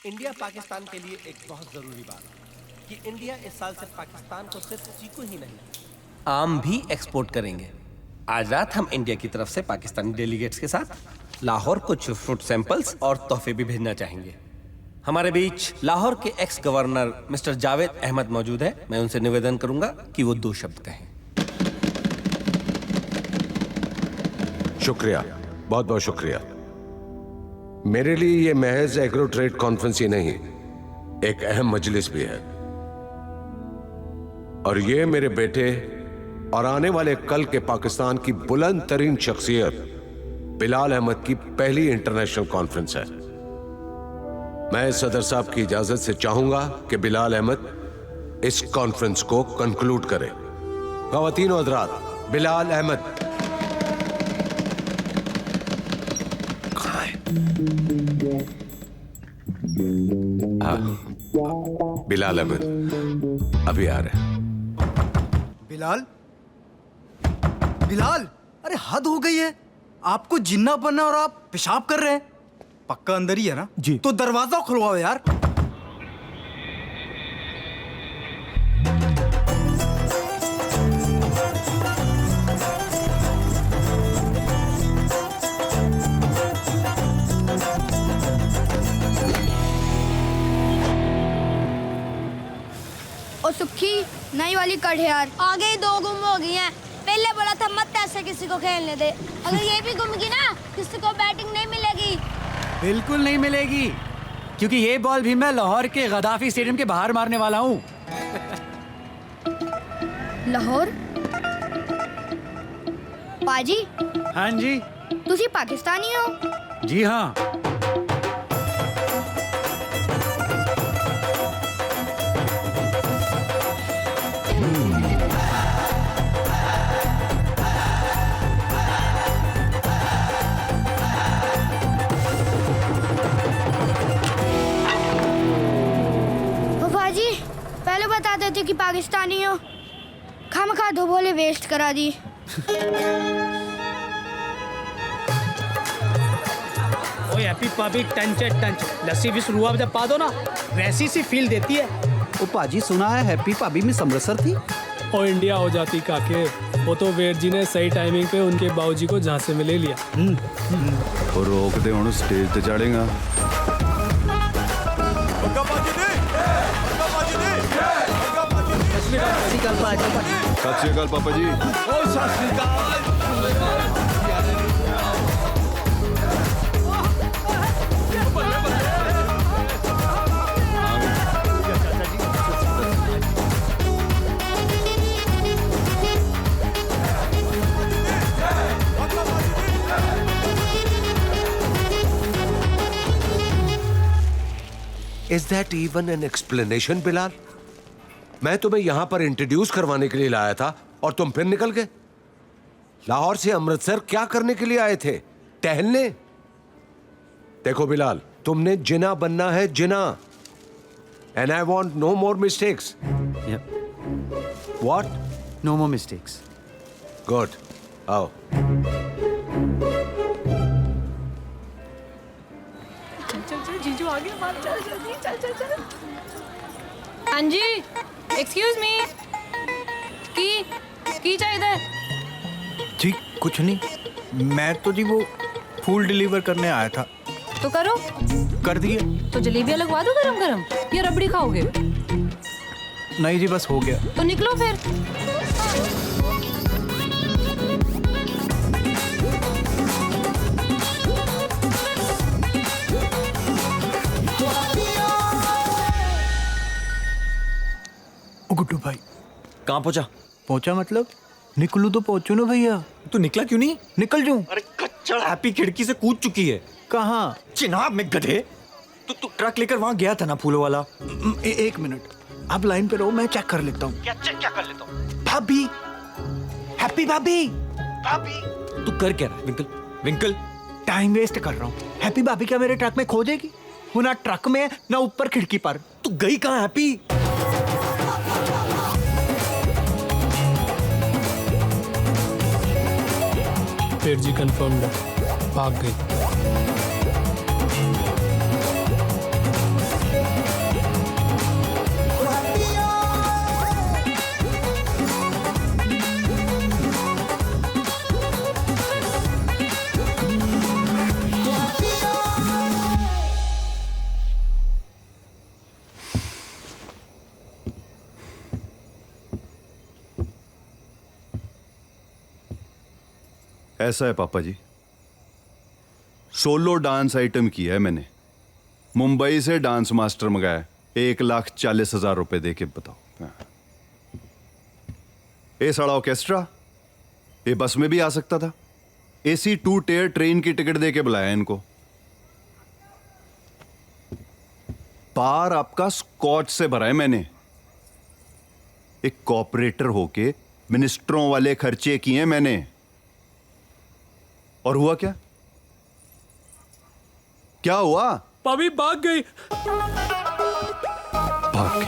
India Pakistan के लिए एक बहुत जरूरी बात कि इंडिया इस साल से पाकिस्तान को सिर्फ चीकू ही नहीं आम भी एक्सपोर्ट करेंगे। आज रात हम इंडिया की तरफ से पाकिस्तानी डेलीगेट्स के साथ लाहौर कुछ फ्रूट सैंपल्स और तोहफे भी भेजना चाहेंगे। हमारे बीच लाहौर के ex governor mister Javed Ahmed मौजूद है। मैं उनसे निवेदन करूंगा कि वो 2 शब्द कहें। शुक्रिया, बहुत बहुत शुक्रिया। मेरे लिए ये महज एग्रो ट्रेड कॉन्फ्रेंस ही नहीं, एक अहम मजलिस भी है। और ये मेरे बेटे और आने वाले कल के पाकिस्तान की बुलंद तरीन शख्सियत बिलाल अहमद की पहली इंटरनेशनल कॉन्फ्रेंस है। मैं सदर साहब की इजाजत से चाहूंगा कि बिलाल अहमद इस कॉन्फ्रेंस को कंक्लूड करे। ख्वातीन और हज़रात, बिलाल अहमद। बिलाल अहमद अभी आ रहे हैं। बिलाल, बिलाल, अरे हद हो गई है। आपको जिन्ना बनना और आप पेशाब कर रहे हैं। पक्का अंदर ही है ना? जी। तो दरवाजा खुलवाओ यार। और सुखी नई वाली कट यार। आगे 2 गुम हो गई हैं। पहले बोला था मत ऐसे किसी को खेलने दे। अगर ये भी गुम गई ना, किसी को बैटिंग नहीं मिलेगी। बिल्कुल नहीं मिलेगी, क्योंकि ये बॉल भी मैं लाहौर के गद्दाफी स्टेडियम के बाहर मारने वाला हूँ। लाहौर? पाजी, हाँ जी। तुसी पाकिस्तानी हो? जी हाँ। पहले बता देते कि पाकिस्तानी हो। खामखा 2 बॉलें वेस्ट करा दी। ओए हैप्पी पब्लिक टंच लस्सी भी शुरू हुआ जब पा दो ना, वैसी सी फील देती है। ओ पाजी, सुना है हैप्पी भाभी में अमृतसर थी। और इंडिया हो जाती काके, वो तो वेद जी ने सही टाइमिंग पे उनके बाबूजी को झांसे में ले लिया। और रोक दे हूँ स्टेज पे चढ़ेगा। सत श्री अकाल पापा जी। Is that even an explanation, Bilal? मैं तुम्हें यहां पर इंट्रोड्यूस करवाने के लिए लाया था और तुम फिर निकल गए। लाहौर से अमृतसर क्या करने के लिए आए थे? टहलने? देखो बिलाल, तुमने जिना बनना है, Jinnah. And I want no more mistakes. What? No more mistakes. Good, आओ। चल जीजू आ गया, बात चल जल्दी चल। हाँ जी, एक्सक्यूज मी, की चाहिए? जी कुछ नहीं, मैं तो जी वो फूल डिलीवर करने आया था। तो करो। कर दिए। तो जलेबियाँ लगवा दो गरम गरम, या रबड़ी खाओगे? नहीं जी, बस हो गया। तो निकलो फिर। गुड्डू भाई कहाँ पहुँचा? पहुंचा मतलब निकलू तो पहुंचू ना भैया। तू निकला क्यों नहीं? निकल जाऊं? अरे कच्चा हैप्पी खिड़की से कूद चुकी है। कहाँ? चिनाब में गधे। तू ट्रक लेकर वहाँ गया था ना फूलों वाला। एक मिनट, आप लाइन पे रहो, मैं चेक कर लेता हूँ। क्या चेक क्या कर लेता हूँ? भाभी, हैप्पी भाभी। तू कर क्या रहा है विंकल? विंकल, टाइम वेस्ट कर रहा हूँ। हैप्पी भाभी क्या मेरे ट्रक में खो जाएगी? वो ना ट्रक में ना ऊपर खिड़की पर। तू गई कहाँ हैप्पी? फिर जी कंफर्म्ड, भाग गई। ऐसा है पापा जी, सोलो डांस आइटम किया है मैंने। मुंबई से डांस मास्टर मंगाया, 1,40,000 रुपए दे के बताओ। ये सारा ऑर्केस्ट्रा ये बस में भी आ सकता था। AC 2 टियर ट्रेन की टिकट दे के बुलाया इनको। बार आपका स्कॉच से भरा है मैंने। एक कॉपरेटर होके मिनिस्टरों वाले खर्चे किए मैंने। और हुआ क्या? क्या हुआ? भाभी भाग गई। भाग गई।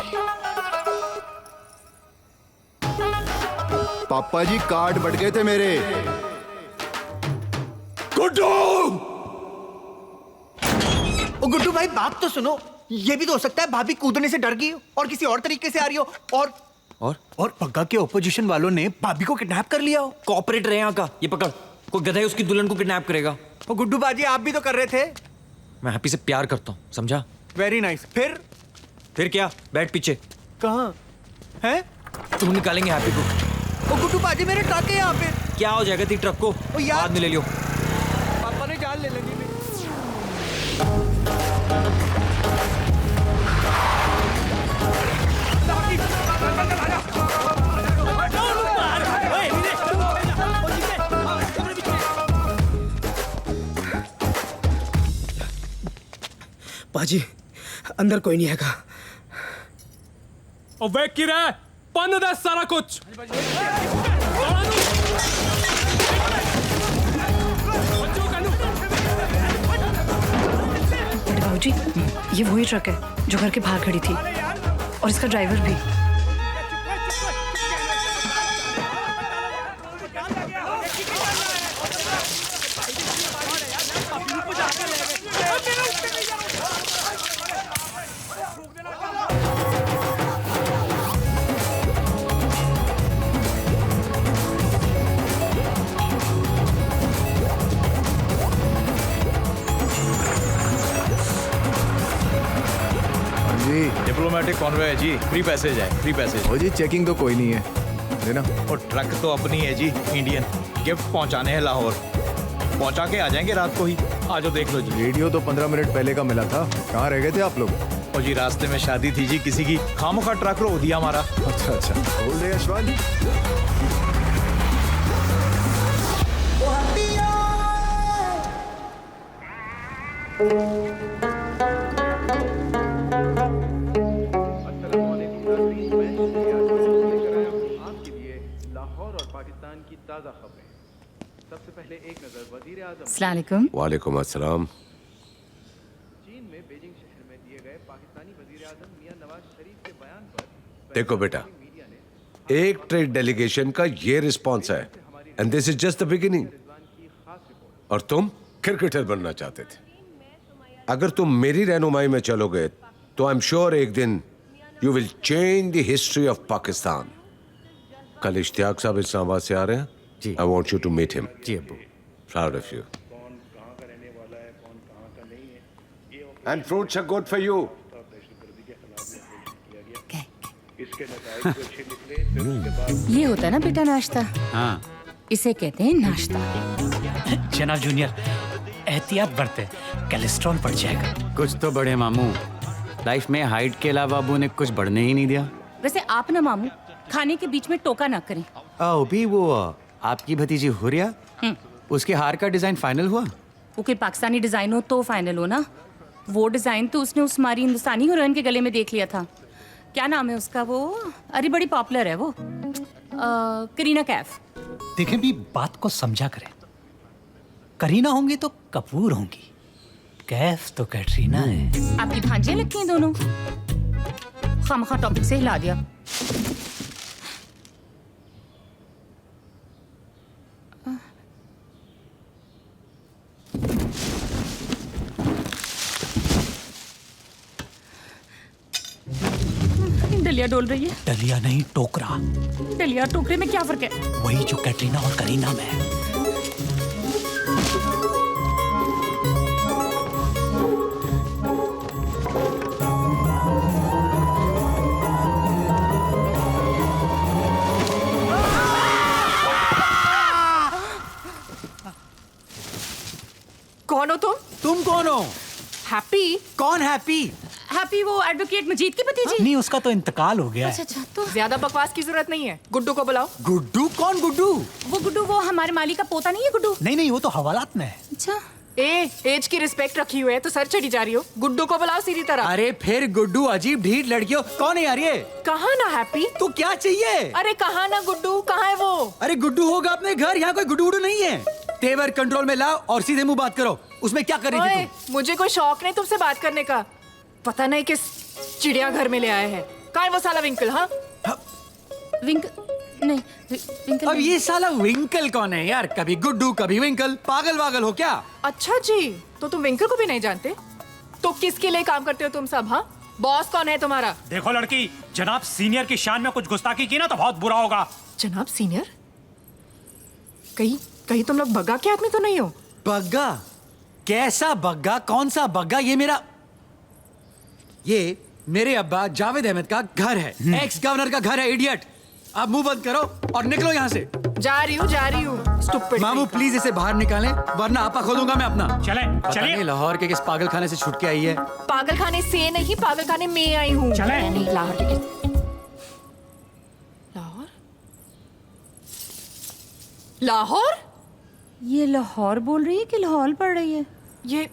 पापा जी कार्ड बढ़ गए थे मेरे। गुड्डू! ओ गुड्डू भाई, बात तो सुनो। ये भी तो हो सकता है भाभी कूदने से डर गई हो और किसी और तरीके से आ रही हो, और पग्गा के ओपोजिशन वालों ने भाभी को किडनैप कर लिया हो। कॉपरेटर है यहाँ का, ये पकड़। कोई गधा है उसकी दुल्हन को किडनैप करेगा। ओ गुड्डू बाजी, आप भी तो कर रहे थे। मैं हैप्पी से प्यार करता हूँ, समझा? Very nice. फिर क्या? बैठ पीछे। कहाँ है? तुम निकालेंगे हैप्पी को। ओ गुड्डू बाजी, मेरे ट्रक है यहाँ पे। क्या हो जाएगा तेरी ट्रक को? ओ यार, बाद में ले लियो। पापा ने जान ले लगी। पाजी अंदर कोई नहीं हैगा। और वे की रहा पन दे सारा कुछ। बाबूजी, ये वही ट्रक है जो घर के बाहर खड़ी थी, और इसका ड्राइवर भी। डिप्लोमेटिक कॉन्वॉय है जी, फ्री पैसेज है, फ्री पैसेज। ओ जी, चेकिंग तो कोई नहीं है, देना। और ट्रक तो अपनी है जी, इंडियन। गिफ्ट पहुंचाने हैं लाहौर, पहुंचा के आ जाएंगे रात को ही। आ जाओ देख लो जी। रेडियो तो 15 मिनट पहले का मिला था, कहाँ रह गए थे आप लोग? और जी रास्ते में शादी थी जी किसी की, खामोखा ट्रक रोक दिया हमारा। अच्छा अच्छा, बोल दे यशवंत। अस्सलाम वालेकुम। वालेकुम अस्सलाम। देखो बेटा, एक ट्रेड डेलीगेशन का ये रिस्पॉन्स है, and this is just the beginning. और तुम क्रिकेटर बनना चाहते थे। अगर तुम मेरी रहनुमाई में चलोगे तो आई एम श्योर एक दिन you will change the history of Pakistan. कल इश्तियाक साहब इस्लामाबाद से आ रहे हैं जी। I want you to meet him. जी अब्बू। Proud of you. And fruits are good for you. ये होता है ना बेटा नाश्ता। हाँ, इसे कहते हैं नाश्ता। जनाब जूनियर, एहतियात बरते, कोलेस्ट्रॉल बढ़ जाएगा। कुछ तो बढ़े मामू। लाइफ में हाइट के अलावा अबू ने कुछ बढ़ने ही नहीं दिया। वैसे आप ना मामू, खाने के बीच में टोका ना करें। आओ भी वो आपकी भतीजी हुरिया, उसके हार का डिजाइन फाइनल हुआ? वो कोई पाकिस्तानी डिजाइन हो तो फाइनल हो ना। वो डिजाइन तो उसने उस हमारी हिंदुस्तानी हीरोइन के गले में देख लिया था। क्या नाम है उसका? वो अरे बड़ी पॉपुलर है वो, करीना कैफ। देखें भी, बात को समझा करें। करीना होंगी तो कपूर होंगी, कैफ तो कैटरीना है। आपकी भांजियां लगती हैं दोनों। खामखा टॉपिक से हिला दिया। डलिया डोल रही है। डलिया नहीं, टोकरा। डलिया टोकरे में क्या फर्क है? वही जो कैटरीना और करीना में है। कौन हो तुम? तुम कौन हो? हैप्पी? कौन हैप्पी? हैप्पी वो एडवोकेट मजीद की भतीजी। नहीं, उसका तो इंतकाल हो गया है। अच्छा तो ज्यादा बकवास की जरूरत नहीं है, गुड्डू को बुलाओ। गुड्डू? कौन गुड्डू? वो गुड्डू वो हमारे मालिक का पोता नहीं है गुड्डू? नहीं, वो तो हवालात में है। अच्छा एज की रिस्पेक्ट रखी हुई है तो सर चढ़ी जा रही हो। गुड्डू को बुलाओ सीधी तरह। अरे फिर गुड्डू अजीब ढीठ लड़कियों कौन है यार ये? कहाँ ना हैप्पी? तो क्या चाहिए? अरे कहाँ ना गुड्डू, कहाँ है वो? अरे गुड्डू होगा अपने घर, यहाँ कोई गुड्डू नहीं है। तेवर कंट्रोल में लाओ और सीधे मुंह बात करो। उसमें क्या कर रही थी तुम? मुझे कोई शौक नहीं तुमसे बात करने का। पता नहीं किस चिड़ियाघर में ले आए हैं। कहाँ है वो साला विंकल? हाँ विंकल अब ये साला विंकल कौन है यार? कभी गुड्डू कभी विंकल, पागल वागल हो क्या? अच्छा जी, तो तुम विंकल को भी नहीं जानते? तो किसके लिए काम करते हो तुम सब? हाँ, बॉस कौन है तुम्हारा? देखो लड़की, जनाब सीनियर की शान में कुछ गुस्ताखी की ना तो बहुत बुरा होगा। जनाब सीनियर? कहीं तुम लोग बग्गा के आदमी तो नहीं हो? बग्गा? कैसा बग्गा? कौन सा बग्गा? ये मेरे अब्बा जावेद अहमद का घर है, एक्स गवर्नर का घर है। इडियट, अब मुंह बंद करो और निकलो यहाँ से। जा रही हूँ। स्टूपिड। मामू प्लीज इसे बाहर निकालें वरना आपा खोदूंगा मैं अपना। चले लाहौर के किस पागल खाने से छूट के आई है। पागल खाने से नहीं, पागल खाने में आई हूँ। चले। लाहौर के लाहौर? ये लाहौर बोल रही है कि लाहौर पढ़ रही है? ये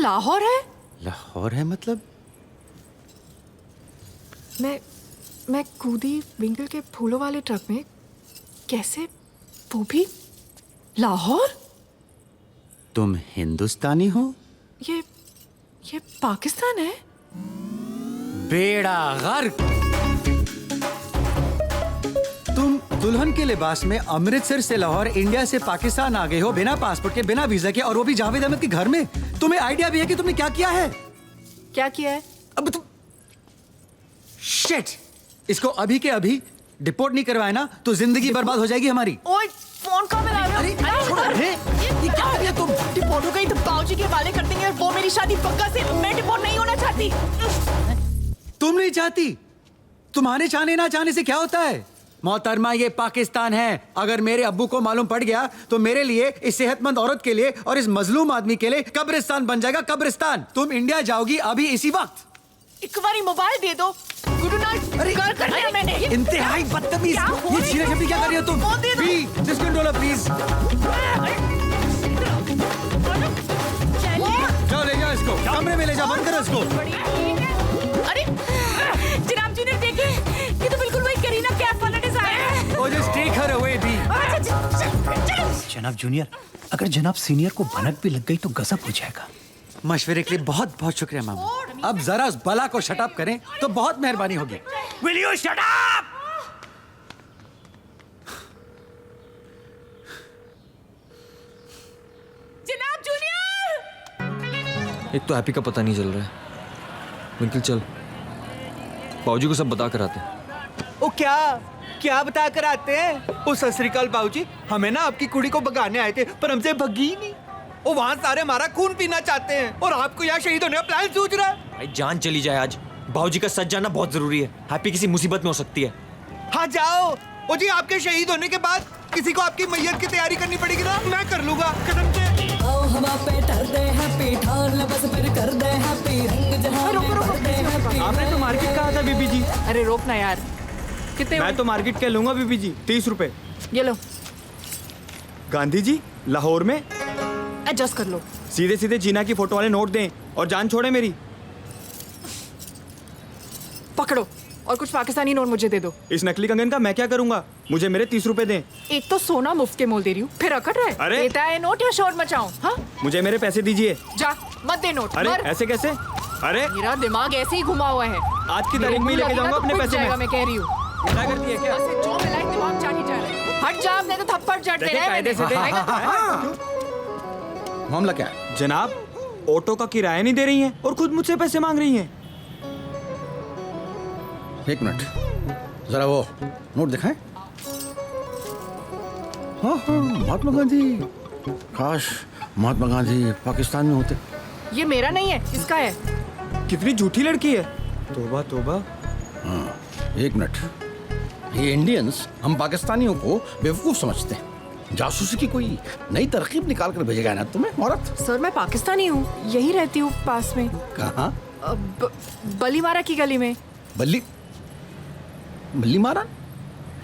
लाहौर है? लाहौर है मतलब? मैं कूदी विंकल के फूलों वाले ट्रक में। कैसे? वो भी लाहौर? तुम हिंदुस्तानी हो? ये पाकिस्तान है? बेड़ा गर्क। तुम दुल्हन के लिबास में अमृतसर से लाहौर, इंडिया से पाकिस्तान आ गए हो बिना पासपोर्ट के, बिना वीजा के, और वो भी जावेद अहमद के घर में। तुम्हें आइडिया भी है कि तुमने क्या किया है? क्या किया है? अब तुम शिट, इसको अभी के अभी डिपोर्ट नहीं करवाए ना तो जिंदगी बर्बाद हो जाएगी हमारी। ओए फोन कहाँ मिला रहे हो? अरे ये क्या हो गया? तुम डिपोर्ट हो गई तो बाबूजी के हवाले कर देंगे और वो मेरी शादी पक्का से। मैं डिपोर्ट नहीं होना चाहती। तुम नहीं चाहती? तुम्हारे चाहने ना चाहने से क्या होता है? मोहतरमा, ये पाकिस्तान है। अगर मेरे अब्बू को मालूम पड़ गया तो मेरे लिए, इस सेहतमंद औरत के लिए और इस मजलूम आदमी के लिए कब्रिस्तान बन जाएगा, कब्रिस्तान। तुम इंडिया जाओगी अभी इसी वक्त। एक बारी मोबाइल दे दो। गुरु नाथ कर लिया मैंने। इंतहाई बदतमीज। ये छीना झपटी क्या कर रही हो तुम? B this controller please. जाओ ले जाओ इसको, कमरे में ले जाओ, बंद करो इसको। अरे जनाब जी ने देखे, ये तो बिल्कुल वही करीना कैफ वाला डिजाइन है। Oh, just take her away, B. जनाब जूनियर, अगर जनाब सीनियर को भनक भी लग गई तो गजब हो जाएगा। मशवरे के लिए बहुत बहुत शुक्रिया मामू। अब जरा उस बला को शट अप करें तो बहुत मेहरबानी होगी। Will you shut up? जनाब जूनियर! एक तो हैप्पी का पता नहीं चल रहा है। विंकल चल, बाबूजी को सब बता कर आते हैं। ओ क्या बता कर आते हैं? ओ सत श्री अकाल बाबूजी, हमें ना आपकी कुड़ी को भगाने आए थे पर हमसे भगी ही नहीं। ओ वहाँ सारे हमारा खून पीना चाहते हैं और आपको यहाँ शहीद होने का प्लान सूझ रहा है। भाई जान चली जाए आज, बाबूजी का सच जानना बहुत जरूरी है। हैप्पी किसी मुसीबत में हो सकती है। हाँ जाओ। ओ जी, आपके शहीद होने के बाद किसी को आपकी मैयत की तैयारी करनी पड़ेगी ना, मैं कर लूंगा कसम से। आपने तो मार्केट कहा था बीबी जी। अरे रोक ना यार। कितने? मैं तो मार्केट के लूंगा बीबी जी, 30 रुपए। ये लो। गांधी जी लाहौर में एडजस्ट कर लो। सीधे सीधे जीना की फोटो वाले नोट दें और जान छोड़े मेरी। पकड़ो और कुछ पाकिस्तानी नोट मुझे दे दो। इस नकली कंगन का मैं क्या करूंगा? मुझे मेरे 30 रुपए दें। एक तो सोना मुफ्त के मोल दे रही हूँ, फिर अकड़ रहा है। अरे! देता है नोट या शोर मचाऊं? हाँ? मुझे मेरे पैसे दीजिए। जा, मत दे नोट। अरे मर। ऐसे कैसे? अरे मेरा दिमाग ऐसे ही घुमा हुआ है। आज की तारीख में ही लेके जाऊंगा अपने पैसे में। मैं कह रही हूँ। क्या करती है क्या? बस जो मिला है दिमाग चाट ही जा रहा है। हट जा, नहीं तो थप्पड़ जड़ दे रहे हैं। कायदे से दे। मामला क्या है? जनाब, ऑटो का किराया नहीं दे रही हैं और खुद मुझसे पैसे मांग रही हैं। एक मिनट, जरा वो नोट दिखाएं। हाँ महात्मा गांधी। काश महात्मा गांधी पाकिस्तान में होते। ये मेरा नहीं है, इसका है। कितनी झूठी लड़की है। तोबा तोबा। हाँ एक मिनट, ये इंडियंस हम पाकिस्तानियों को बेवकूफ समझते हैं। जासूसी की कोई नई तरकीब निकाल कर भेजेगा ना तुम्हें औरत? सर मैं पाकिस्तानी हूँ, यही रहती हूँ पास में। कहाँ? बलीमारा की गली में। बल्ली मारा?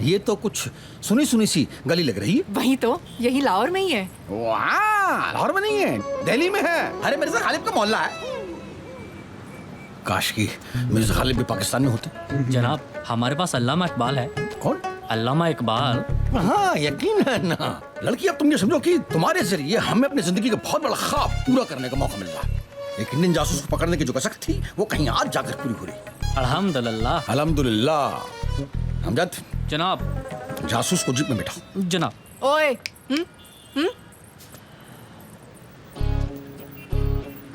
ये तो कुछ सुनी सुनी सी गली लग रही है। वही तो, यही लाहौर में ही है। वाह, लाहौर में नहीं है, दिल्ली में है। अरे मिर्जा गालिब का मोहल्ला है। काश की मिर्जा गालिब भी पाकिस्तान में होते। जनाब, हमारे पास अल्लामा इकबाल है। कौन? अल्लामा इकबाल। हाँ, यकीन है ना। लड़की, अब तुम ये समझो कि तुम्हारे जरिए हमें अपनी जिंदगी का बहुत बड़ा ख्वाब पूरा करने का मौका मिल रहा है। एक इंडियन जासूस को पकड़ने की जो कसक थी, वो कहीं आज जाकर पूरी हो रही। अल्हम्दुलिल्लाह। अल्हम्दुलिल्लाह। हमजद जनाब, जासूस को जीप में बैठाओ। जनाब। ओए,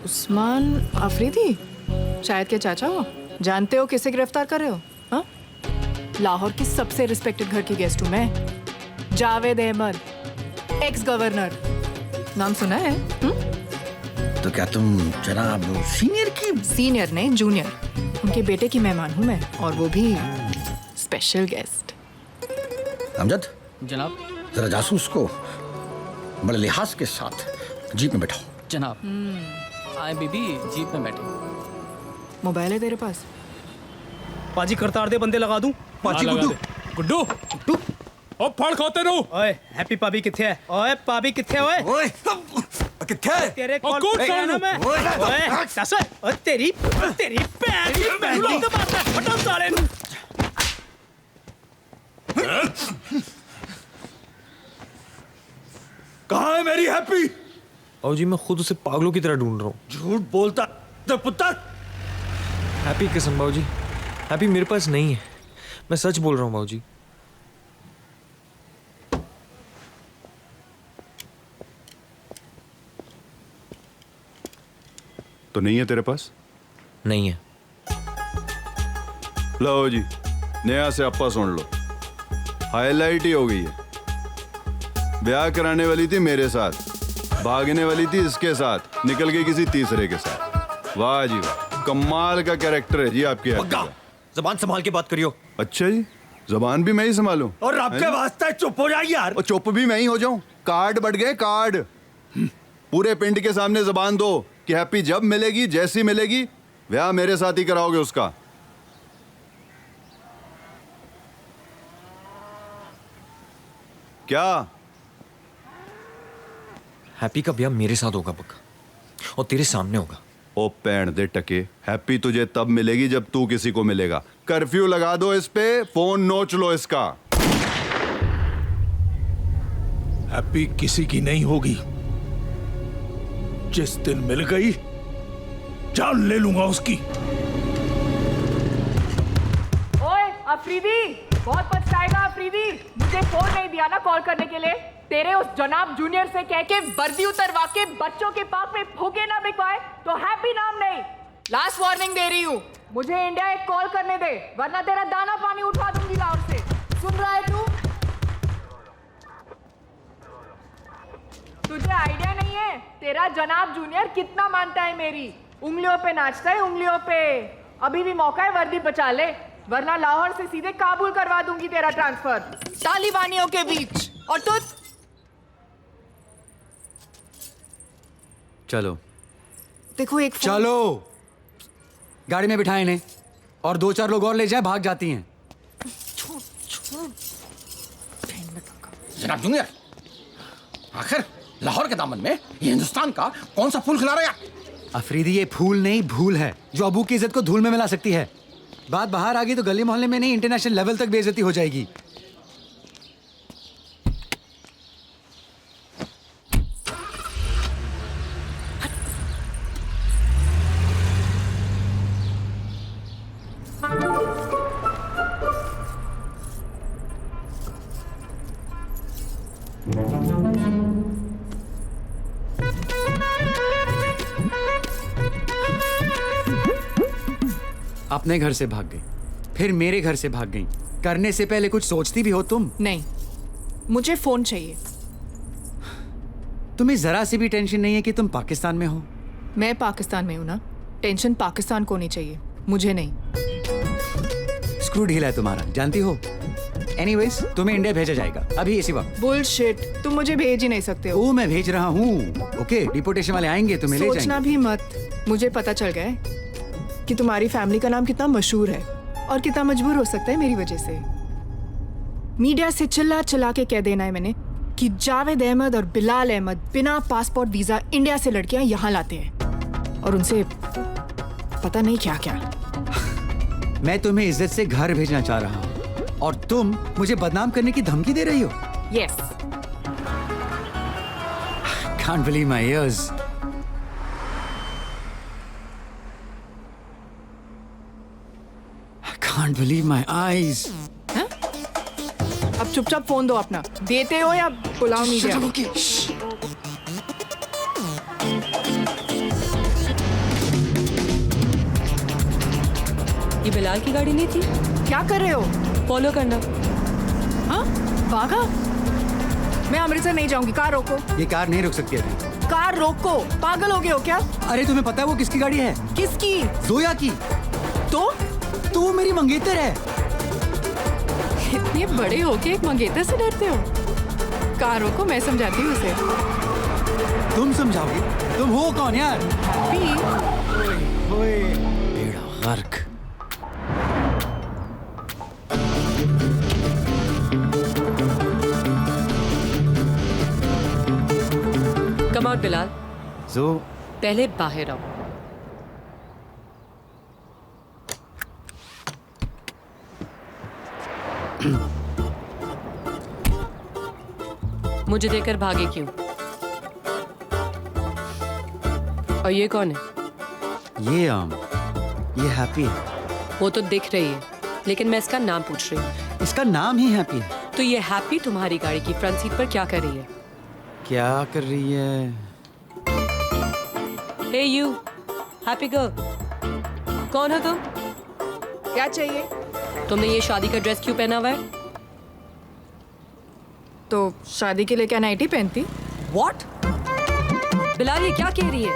उस्मान अफरीदी, शायद के चाचा हो। जानते हो किसे गिरफ्तार कर रहे हो? हाँ? लाहौर की सबसे रिस्पेक्टेड घर की गेस्ट हूँ मैं, जावेद अहमद, एक्स गवर्नर। नाम सुना है? तो क्या तुम जनाब सीनियर की? सीनियर नहीं, जूनियर। उनके बेटे की मेहमान हूँ मैं, और वो भी स्पेशल गेस्ट। हमजद, जनाब। जरा जासूस को बड़े लिहाज के साथ जीप में बैठाओ। जनाब। आए बीबी, जीप में बैठे। मोबाइल है तेरे पास? पाजी करतार दे बंदे लगा दूं। पाजी गुड्डू गुड्डू गुड्डू ओ फड़ खाते रहो। ओए हैप्पी पाबी किथे है? ओए पाबी किथे है? ओए किथे है? तेरे कॉल पे ना मैं। ओए दस। ओ तेरी पैर की बैंडी तो मारता है। हटो साले। कहाँ है मेरी हैप्पी? और जी मैं खुद उसे पागलों की तरह ढूंढ रहा हूँ। झूठ बोलता तो पुत्र। हैप्पी कसम बाबूजी, हैप्पी मेरे पास नहीं है। मैं सच बोल रहा हूँ बाबूजी। तो नहीं है तेरे पास? नहीं है। लो जी, नया से अप्पा सुन लो। हाईलाइट ही हो गई है। ब्याह कराने वाली थी मेरे साथ, भागने वाली थी इसके साथ, निकल गई किसी तीसरे के साथ। वाह जी वाह, कमाल का कैरेक्टर है जी आपकी हैप्पी का। जबान संभाल के बात करियो। अच्छा जी, जबान भी मैं ही संभालूं? और रब के वास्ते चुप हो जा यार। और चुप भी मैं ही हो जाऊं? कार्ड बढ़ गए कार्ड। पूरे पिंड के सामने जबान दो कि हैप्पी जब मिलेगी, जैसी मिलेगी, ब्याह मेरे साथ ही कराओगे उसका। क्या? हैप्पी का ब्याह मेरे साथ होगा पक्का, और तेरे सामने होगा। ओ पैण दे टके, हैप्पी तुझे तब मिलेगी जब तू किसी को मिलेगा। कर्फ्यू लगा दो इस पे, फोन नोच लो इसका। हैप्पी किसी की नहीं होगी। जिस दिन मिल गई, जान ले लूंगा उसकी। ओए अफरीदी, बहुत पछताएगा अफरीदी। मुझे फोन नहीं दिया ना कॉल करने के लिए। तेरे उस जनाब जूनियर से कह के वर्दी उतरवा के बच्चों के पार्क में फूके ना बिकवाए तो हैप्पी नाम नहीं। लास्ट वार्निंग दे रही हूँ, मुझे इंडिया एक कॉल करने दे, वरना तेरा दाना पानी उठा दूंगी लाहौर से। सुन रहा है तू? तुझे आइडिया नहीं है तेरा जनाब जूनियर कितना मानता है मेरी। उंगलियों पे नाचता है, उंगलियों पे। अभी भी मौका है, वर्दी बचा ले, वरना लाहौर से सीधे काबुल करवा दूंगी तेरा ट्रांसफर तालिबानियों के बीच। और तू? चलो देखो एक चलो, गाड़ी में बिठाए इन्हें, और 2-4 लोग और ले जाए, भाग जाती हैं। जनाब जूनियर, आखिर लाहौर के दामन में ये हिंदुस्तान का कौन सा फूल खिला रहा है? अफरीदी, ये फूल नहीं भूल है, जो अबू की इज्जत को धूल में मिला सकती है। बात बाहर आ गई तो गली मोहल्ले में नहीं, इंटरनेशनल लेवल तक बेइज्जती हो जाएगी। अपने घर से भाग गई, फिर मेरे घर से भाग गई। करने से पहले कुछ सोचती भी हो तुम? नहीं, मुझे फोन चाहिए। तुम्हें जरा सी भी टेंशन नहीं है कि तुम पाकिस्तान में हो? मैं पाकिस्तान में हूं ना, टेंशन पाकिस्तान को नहीं चाहिए, मुझे नहीं। स्क्रू ढीला है तुम्हारा, जानती हो? एनीवेज तुम्हें इंडिया भेजा जाएगा अभी इसी वक्त। बुलशिट, तुम मुझे भेज ही नहीं सकते हो। ओ मैं भेज रहा हूँ। ओके, डिपोटेशन वाले आएंगे तुम्हें ले जाएंगे। सोचना भी मत। मुझे पता चल गया है कि तुम्हारी फैमिली का नाम कितना मशहूर है और कितना मजबूर हो सकता है मेरी वजह से। मीडिया से चिल्ला चिल्ला के कह देना है मैंने कि जावेद अहमद और बिलाल अहमद बिना पासपोर्ट वीजा इंडिया से लड़कियां यहाँ लाते हैं और उनसे पता नहीं क्या क्या। मैं तुम्हें इज्जत से घर भेजना चाह रहा हूँ और तुम मुझे बदनाम करने की धमकी दे रही हो। Yes. Can't believe my ears. I can't believe my eyes. अब चुपचाप फोन दो अपना। देते हो या बुलाओ मीडिया? ये बिलाल की गाड़ी नहीं थी? क्या कर रहे हो? फॉलो करना। हाँ? भागा? मैं अमृतसर नहीं जाऊंगी। कार रोको। ये कार नहीं रुक सकती अभी। कार रोको। पागल हो गए हो क्या? अरे तुम्हें पता है वो किसकी गाड़ी है? किसकी? जोया की। तो वो मेरी मंगेतर है। इतने बड़े हो के एक मंगेतर से डरते हो? कार रोको, मैं समझाती हूँ उसे। तुम समझाओगी? तुम हो कौन यार? बेड़ा गर्क। Come out Bilal. जो पहले बाहर आओ। मुझे देखकर भागे क्यों? और ये कौन है? ये हैप्पी है। वो तो दिख रही है, लेकिन मैं इसका नाम पूछ रही हूँ। इसका नाम ही हैप्पी है। तो ये हैप्पी तुम्हारी गाड़ी की फ्रंट सीट पर क्या कर रही है? क्या कर रही है? हे यू, हैप्पी गर्ल, कौन हो तुम? क्या चाहिए? तुमने ये शादी का ड्रेस क्यों पहना हुआ है? तो शादी के लिए क्या नाइटी पहनती? What? बिलाल ये क्या कह रही है?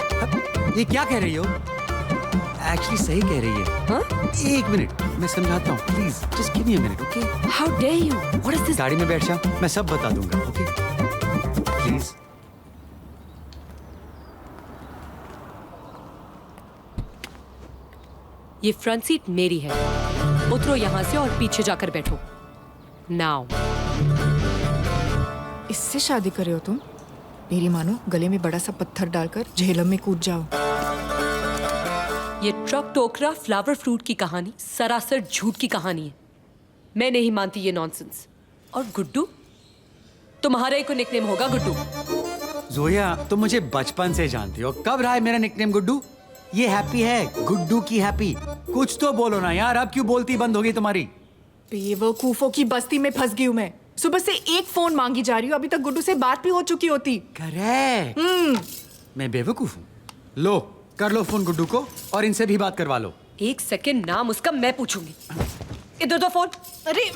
ये क्या कह रही हो? एक्चुअली सही कह रही है। हाँ? एक मिनट मैं समझाता हूँ, please just give me a minute, okay? How dare you? What is this? गाड़ी में बैठ जाओ, मैं सब बता दूंगा, ओके? प्लीज। ये फ्रंट सीट मेरी है। उतरो यहाँ से और पीछे जाकर बैठो। Now. इससे शादी करे हो तुम? मेरी मानो गले में बड़ा सा पत्थर डालकर झेलम में कूद जाओ। ये ट्रक टोकरा फ्लावर फ्रूट की कहानी सरासर झूठ की कहानी है। मैं नहीं मानती ये नॉनसेंस। और गुड्डू, तुम्हारा एक निकनेम होगा गुड्डू। जोया, तुम मुझे बचपन से जानती हो। कब रहा है मेरा निकनेम गुड्डू? ये हैप्पी है, गुड्डू की हैप्पी। कुछ तो बोलो ना यार, अब क्यों बोलती बंद हो गई तुम्हारी? बेवकूफों की बस्ती में फंस गई हूँ मैं। सुबह से एक फोन मांगी जा रही हूँ, अभी तक गुड्डू से बात भी हो चुकी होती। करेक्ट। मैं बेवकूफ हूँ। लो कर लो फोन गुड्डू को और इनसे भी बात करवा लो। एक सेकंड, नाम उसका मैं पूछूंगी। इधर दो फोन। अरे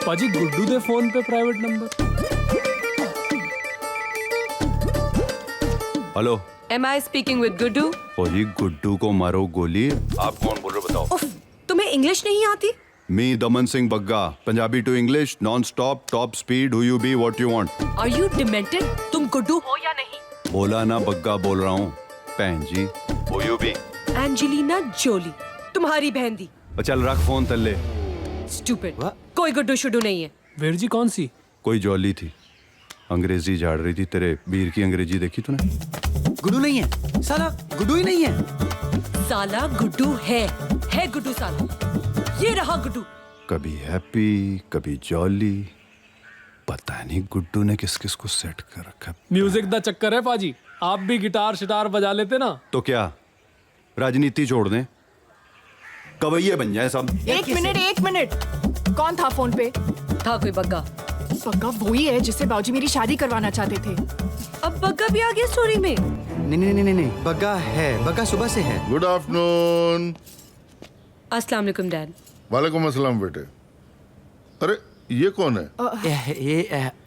पाजी गुड्डू दे फोन पे private number. Hello, Am I speaking with Guddu? और ये गुड्डू को मारो गोली। आप कौन बोल रहे हो बताओ? उफ, तुम्हें इंग्लिश नहीं आती? Me Daman Singh Bagga, Punjabi to English, non stop, top speed, who you be, what you want. Are you demented? तुम गुड्डू हो या नहीं? बोला ना बग्गा बोल रहा हूँ। बहन जी, who you be? Angelina Jolie, तुम्हारी बहन दी। चल रख फोन तल्ले। Stupid. कोई गुड्डू शुड्डू नहीं है। वीर जी कौन सी? कोई जॉली थी, अंग्रेजी झाड़ रही थी। तेरे वीर की अंग्रेजी देखी तूने? गुड्डू नहीं है साला, गुड्डू ही नहीं है साला। गुड्डू है गुड्डू साला। ये रहा गुड्डू। कभी हैप्पी, कभी जॉली, पता नहीं गुड्डू ने किस किस को सेट कर रखा। म्यूजिक दा चक्कर है पाजी। आप भी गिटार शिटार बजा लेते ना। तो क्या राजनीति छोड़ दें, कवैये बन जाए सब। एक मिनट, कौन था फोन पे? था कोई बग्गा। बग्गा वही है जिससे बाबूजी मेरी शादी करवाना चाहते थे। अब बग्गा भी आ गया स्टोरी में। नहीं, बग्गा है, बग्गा सुबह से है। Good afternoon. अस्सलाम वालेकुम डैड। वालेकुम अस्सलाम बेटे। अरे ये कौन है? ये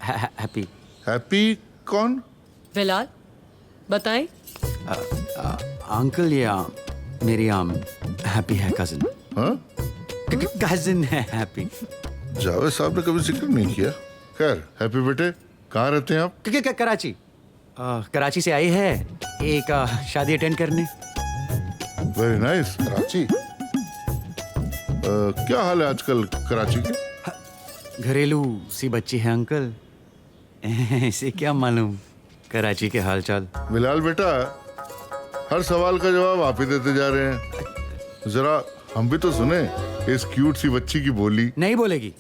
हैप्पी। हैप्पी कौन? बिलाल, बताएं। अंकल, ये मेरी हैप्पी है कजिन। हाँ? कजिन है हैप्पी। जावेद साहब ने कभी जिक्र नहीं किया। खैर, हैप्पी बेटे, कहाँ रहते हैं आप? कराची। कराची से आई है एक शादी अटेंड करने। Very nice. कराची। क्या हाल है आजकल कराची के? घरेलू सी बच्ची है अंकल, इसे क्या मालूम कराची के हालचाल। बिलाल बेटा, हर सवाल का जवाब आप ही देते जा रहे हैं। जरा हम भी तो सुने इस क्यूट सी बच्ची की बोली। नहीं बोलेगी।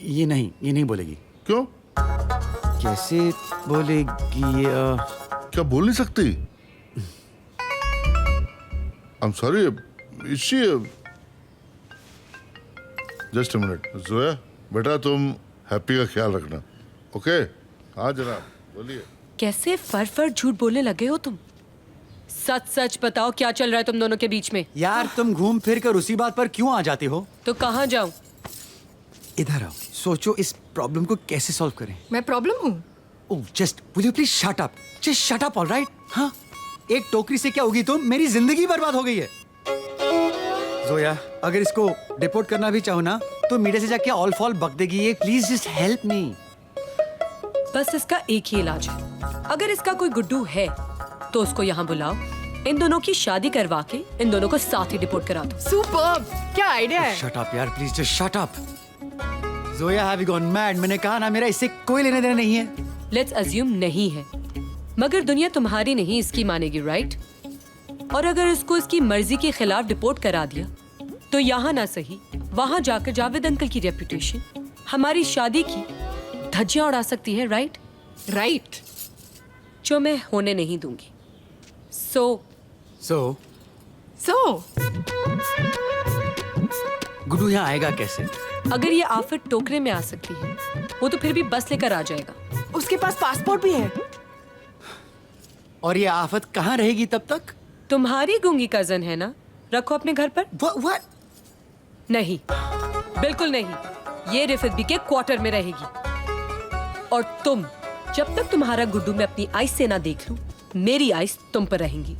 ये नहीं बोलेगी। क्यों? कैसे बोलेगी? क्या बोल नहीं सकती? I'm sorry, is she? Just a minute. Zoya, बेटा तुम हैप्पी का ख्याल रखना, ओके? हाँ जनाब, बोलिए। कैसे फर झूठ बोलने लगे हो तुम? सच सच बताओ क्या चल रहा है तुम दोनों के बीच में? यार तुम घूम फिर कर उसी बात पर क्यों आ जाती हो? तो कहाँ जाऊं? इधर आओ, सोचो इस प्रॉब्लम को कैसे सॉल्व करें। मैं प्रॉब्लम हूँ? Oh just will you please shut up, just shut up, alright? हाँ, एक टोकरी से क्या होगी तुम? मेरी जिंदगी बर्बाद हो गई है। जोया, अगर इसको डिपोर्ट करना भी चाहो ना तो मीडिया से जाके ऑल फॉल बक देगी ये। Please just help me. बस इसका एक ही इलाज है। अगर इसका कोई गुड्डू है तो उसको यहाँ बुलाओ, इन दोनों की शादी करवा के इन दोनों को साथ ही डिपोर्ट करा दो। सुपर्ब! क्या आइडिया है? शट अप यार, please just shut up. Zoya, have you gone mad? मैंने कहा ना मेरा इससे कोई लेना देना नहीं है। लेट्स अज्यूम नहीं है, मगर दुनिया तुम्हारी नहीं इसकी मानेगी, राइट? और अगर इसको इसकी मर्जी के खिलाफ डिपोर्ट करा दिया तो यहाँ ना सही वहां जाकर जावेद अंकल की रेपुटेशन, हमारी शादी की धज्जियां उड़ा सकती है, राइट? राइट, जो मैं होने नहीं दूंगी। सो गुड्डू यहाँ आएगा कैसे? अगर ये आफत टोकरे में आ सकती है, वो तो फिर भी बस लेकर आ जाएगा। उसके पास पासपोर्ट भी है। और ये आफत कहाँ रहेगी तब तक? तुम्हारी गूंगी कजन है ना, रखो अपने घर पर। What? नहीं, बिल्कुल नहीं, ये रिफत बी के क्वार्टर में रहेगी। और तुम, जब तक तुम्हारा गुड्डू मैं अपनी आइस से ना देख लूं, मेरी आइस तुम पर रहेंगी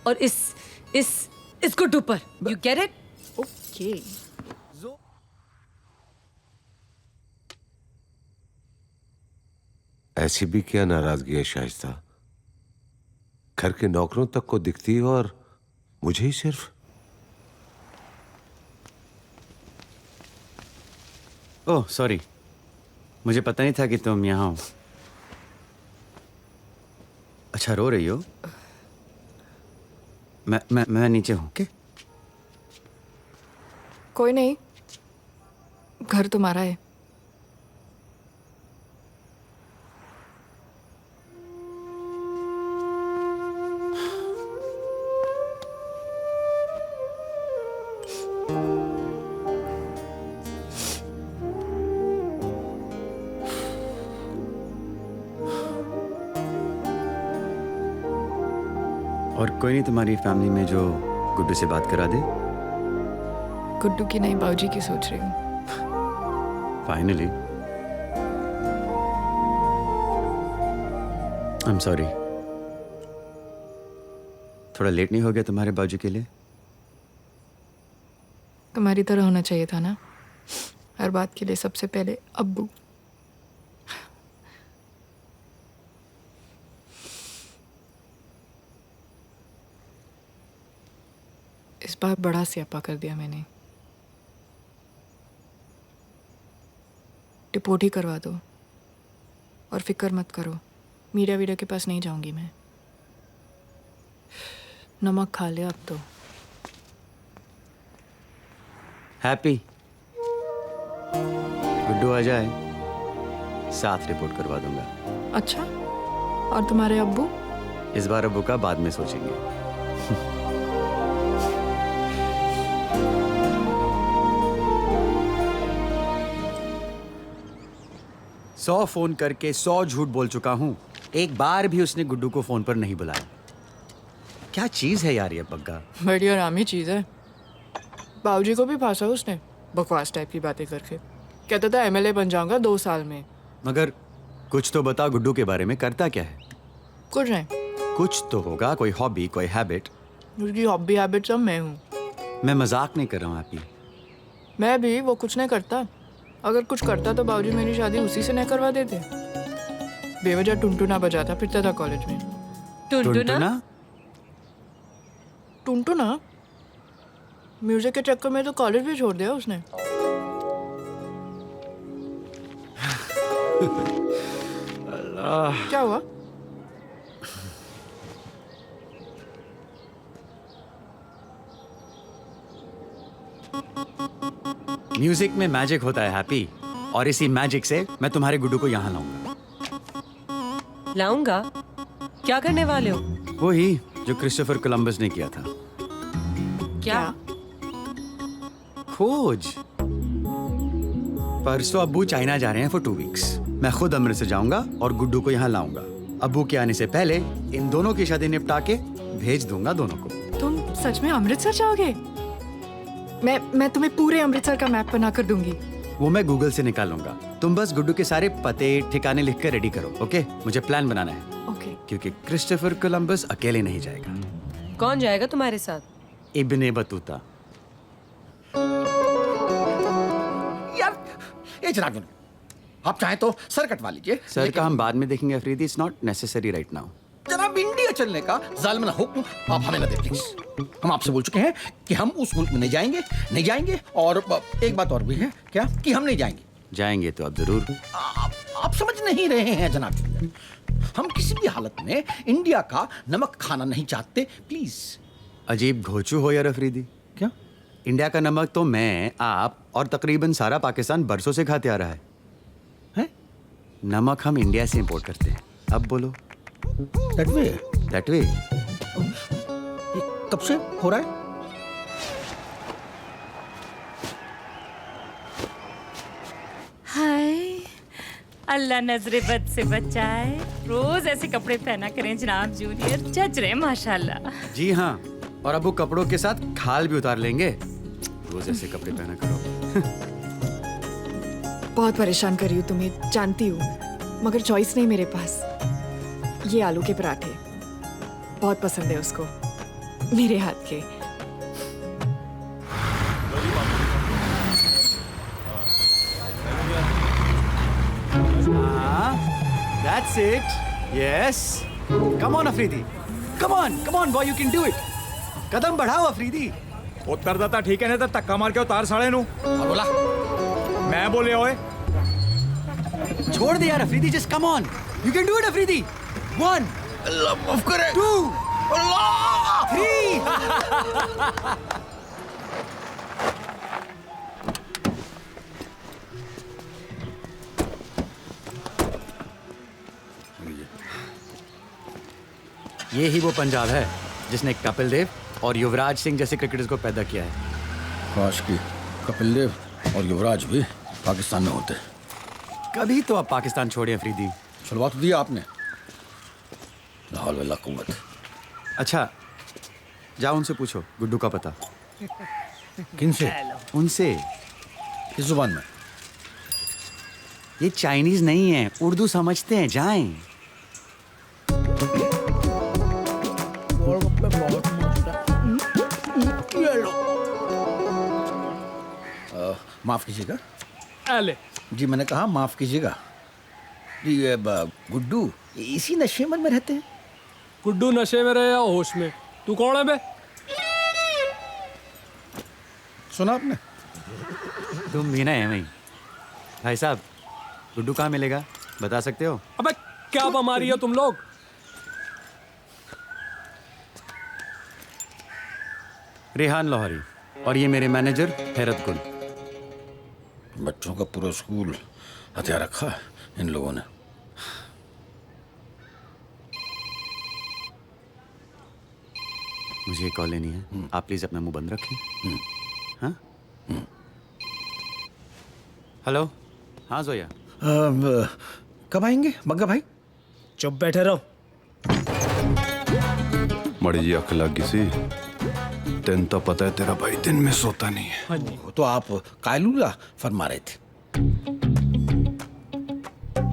और इस गुड्डू पर। You get it? ओके। ऐसी भी क्या नाराजगी है शाइस्ता? घर के नौकरों तक को दिखती है और मुझे ही सिर्फ। ओह सॉरी, मुझे पता नहीं था कि तुम यहाँ हो। अच्छा, रो रही हो? मैं नीचे हूँ। okay? कोई नहीं, घर तुम्हारा है। और कोई नहीं तुम्हारी फैमिली में जो गुड्डू से बात करा दे? गुड्डू की नहीं, बाबूजी की सोच रही हूँ। फाइनली। आई एम सॉरी, थोड़ा लेट नहीं हो गया तुम्हारे बाबूजी के लिए? तुम्हारी तरह होना चाहिए था ना, हर बात के लिए सबसे पहले अब्बू। इस बार बड़ा स्यापा कर दिया मैंने। डिपोर्ट ही करवा दो और फिक्र मत करो, मीडिया वीडिया के पास नहीं जाऊंगी मैं। नमक खा लिया अब तो। हैप्पी, गुड्डू आ जाए साथ रिपोर्ट करवा दूंगा। अच्छा, और तुम्हारे अब्बू? इस बार अब्बू का बाद में सोचेंगे। 100 फोन करके 100 झूठ बोल चुका हूँ, एक बार भी उसने गुड्डू को फोन पर नहीं बुलाया। क्या चीज है यार ये पग्गा? बड़ी आरामी चीज है। बाबूजी को भी फांसा उसने, बकवास टाइप की बातें करके। कहता था एमएलए बन जाऊंगा 2 साल में। मगर कुछ तो बता, गुड्डू के बारे में करता क्या है? कुछ नहीं। कुछ तो होगा, कोई हॉबी, कोई हैबिट। उसकी हॉबी हैबिट सब मैं हूँ। मैं मजाक नहीं कर रहा हूँ हैप्पी। मैं भी, वो कुछ नहीं करता। अगर कुछ करता तो बाबूजी मेरी शादी उसी से नहीं करवा देते। बेवजह टुनटुना बजाता फिरता था कॉलेज में। टुनटुना? टुनटुना? म्यूजिक के चक्कर में तो कॉलेज भी छोड़ दिया उसने। क्या हुआ? म्यूजिक में मैजिक होता है हैप्पी, और इसी मैजिक से मैं तुम्हारे गुड्डू को यहाँ लाऊंगा। क्या करने वाले हो? वही जो क्रिस्टोफर कोलंबस ने किया था। क्या? खोज। परसों अब्बू चाइना जा रहे हैं फॉर 2 वीक्स। मैं खुद अमृतसर जाऊंगा और गुड्डू को यहाँ लाऊंगा। अब्बू के आने से पहले इन दोनों की शादी निपटा के भेज दूंगा दोनों को। तुम सच में अमृतसर जाओगे? मैं तुम्हें पूरे अमृतसर का मैप बना कर दूंगी। वो मैं गूगल से निकालूंगा। तुम बस गुड्डू के सारे पते ठिकाने लिख कर रेडी करो, ओके? मुझे प्लान बनाना है। ओके। क्योंकि क्रिस्टोफर कोलंबस अकेले नहीं जाएगा। कौन जाएगा तुम्हारे साथ? Ibn Battuta. यार ये जनाब, आप चाहें तो सर कटवा लीजिए। सर का हम बाद में देखेंगे Afridi. It's not necessary right now. जनाब, इंडिया चलने का जालिम हुक्म आप हमें न दें प्लीज। हम आपसे बोल चुके हैं कि हम उस मुल्क में नहीं जाएंगे। और एक बात और भी है क्या, कि हम नहीं जाएंगे। जाएंगे तो अब जरूर। आप समझ नहीं रहे हैं जनाब। हम किसी भी हालत में इंडिया का नमक खाना नहीं चाहते, प्लीज। अजीब घोचू हो यार अफरीदी। क्या? इंडिया का नमक तो मैं, आप और तकरीबन सारा पाकिस्तान बरसों से खाते आ रहा है। नमक हम इंडिया से इंपोर्ट करते हैं। अब बोलो। That way? That way? कब से हो रहा है? हाय, अल्लाह नजरे बद से बचाए। रोज ऐसे कपड़े पहना करें जनाब जूनियर, जज रहे माशाल्लाह। जी हाँ, और अब वो कपड़ों के साथ खाल भी उतार लेंगे। रोज ऐसे कपड़े पहना करो। बहुत परेशान कर रही हूँ तुम्हें, जानती हूँ, मगर चॉइस नहीं मेरे पास। ये आलू के पराठे बहुत पसंद है उसको, मेरे हाथ के। That's it. Yes. Come on Afridi. Come on boy, you can do it. कदम बढ़ाओ अफरीदी। उत्तरदाता ठीक है, नहीं तो धक्का मार के उतार साले नू। बोला मैं बोले ओए। छोड़ दे यार Afridi, just come on. You can do it Afridi. 1 अल्लाह माफ करे। 2 अल्लाह 3 ये ही वो पंजाब है जिसने कपिल देव और युवराज सिंह जैसे क्रिकेटर्स को पैदा किया है। काश की कपिल देव और युवराज भी पाकिस्तान में होते। कभी तो आप पाकिस्तान छोड़िए अफरीदी। छुड़वा तो दिया आपने। लाहौल वला कुव्वत। अच्छा, जाओ उनसे पूछो गुड्डू का पता। किनसे? उनसे। किस जुबान में? ये चाइनीज नहीं है, उर्दू समझते हैं, जाएं। माफ कीजिएगा। अले जी मैंने कहा माफ कीजिएगा जी। ये गुड्डू इसी नशे में रहते हैं। गुड्डू नशे में रहे या होश में? तू कौन है बे? सुना आपने? तुम भी ना है वही। भाई साहब, गुड्डू कहाँ मिलेगा, बता सकते हो? अबे क्या बीमारी है तुम लोग? रेहान लाहौरी, और ये मेरे मैनेजर हैरत गुल। बच्चों का पूरा स्कूल हथियार रखा है इन लोगों ने। मुझे कॉल लेनी है, आप प्लीज अपना मुंह बंद रखें। हाँ? हेलो, हाँ जोया। कब आएंगे बग्गा भाई? चुप बैठे रहो। मड़ी जी अख लग गई सी। तेन तो पता है तेरा भाई दिन में सोता नहीं है। हाँ जी। तो आप कायलूला फरमा रहे थे।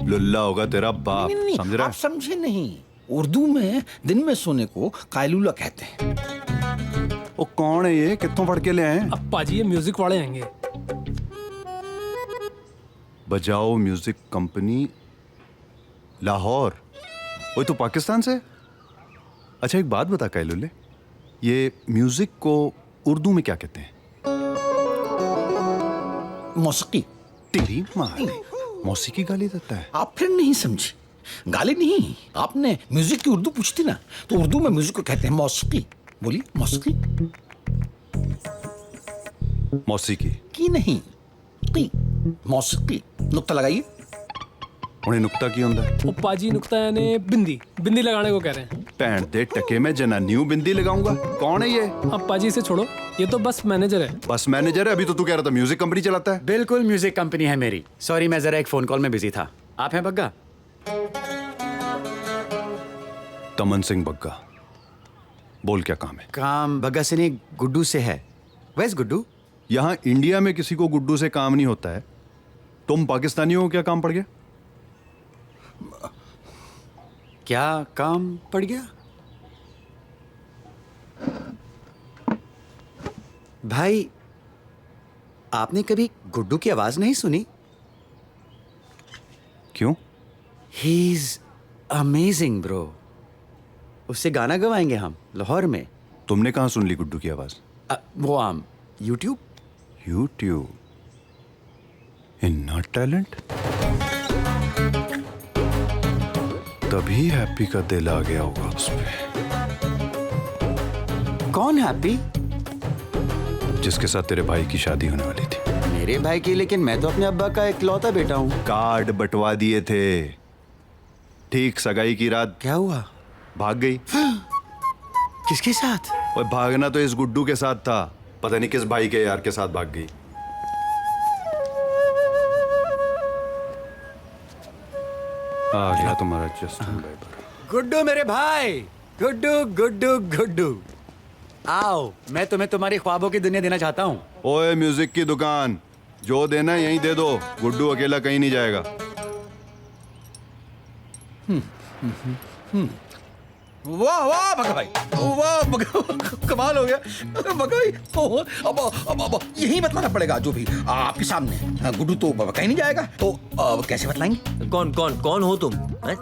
लुल्ला होगा तेरा बाप। नहीं, समझ रहा? आप समझे नहीं। उर्दू में दिन में सोने को कायलूला कहते हैं। ओ कौन है ये, कितों पढ़ के ले आए? अप्पा जी ये म्यूजिक वाले आएंगे। बजाओ म्यूजिक कंपनी लाहौर, वो तो पाकिस्तान से। अच्छा एक बात बता कैलुले, ये म्यूजिक को उर्दू में क्या कहते हैं? मौसीकी। तेरी माँ ने मौसीकी गाली देता है? आप फिर नहीं समझे, गाली नहीं। आपने म्यूजिक की उर्दू पूछती ना, तो उर्दू में म्यूजिक को कहते हैं मौसीकी। बोलिए मौसीकी। मौसीकी की नहीं, की मौसीकी। नुक्ता लगाइए। उन्हें नुक्ता की होता है? अप्पा जी नुक्ता यानी बिंदी, बिंदी लगाने को कह रहे हैं। पैंट दे टके में जनानियों बिंदी लगाऊंगा? कौन है ये? अप्पा जी से छोड़ो, ये तो बस मैनेजर है। बस मैनेजर है? अभी तो तू कह रहा था म्यूजिक कंपनी चलाता है। बिल्कुल म्यूजिक कंपनी है मेरी। सॉरी मैं जरा एक फोन कॉल में बिजी था। आप हैं बग्गा? तमन सिंह बग्गा, बोल क्या काम है? काम बग्गा से नहीं, गुड्डू से है। वैस गुड्डू? यहाँ इंडिया में किसी को गुड्डू से काम नहीं होता है। तुम पाकिस्तानियों को क्या काम पड़ गया? क्या काम पड़ गया? भाई आपने कभी गुड्डू की आवाज नहीं सुनी? क्यों? He is amazing bro. उससे गाना गवाएंगे हम लाहौर में। तुमने कहाँ सुन ली गुड्डू की आवाज? वो आम यूट्यूब। यूट्यूब? इतना टैलेंट? तभी हैप्पी का दिल आ गया होगा उस पे। कौन हैप्पी? जिसके साथ तेरे भाई की शादी होने वाली थी। मेरे भाई की? लेकिन मैं तो अपने अब्बा का इकलौता बेटा हूँ। कार्ड बंटवा दिए थे। ठीक सगाई की रात क्या हुआ? भाग गई। किसके साथ? और भागना तो इस गुड्डू के साथ था, पता नहीं किस भाई के यार के साथ भाग गई। आ गया तुम्हारा जस्टिन बीबर। गुड्डू मेरे भाई, गुड्डू गुड्डू गुड्डू, आओ मैं तुम्हें तुम्हारी ख्वाबों की दुनिया देना चाहता हूँ। ओए म्यूजिक की दुकान, जो देना है यहीं दे दो। गुड्डू अकेला कहीं नहीं जाएगा। वाह वाह भगा भाई, वाह भगा, कमाल हो गया भगा भाई। अब यही बताना पड़ेगा जो भी आपके सामने। गुड्डू तो कहीं नहीं जाएगा, तो कैसे बतलाएंगे? कौन कौन कौन हो तुम?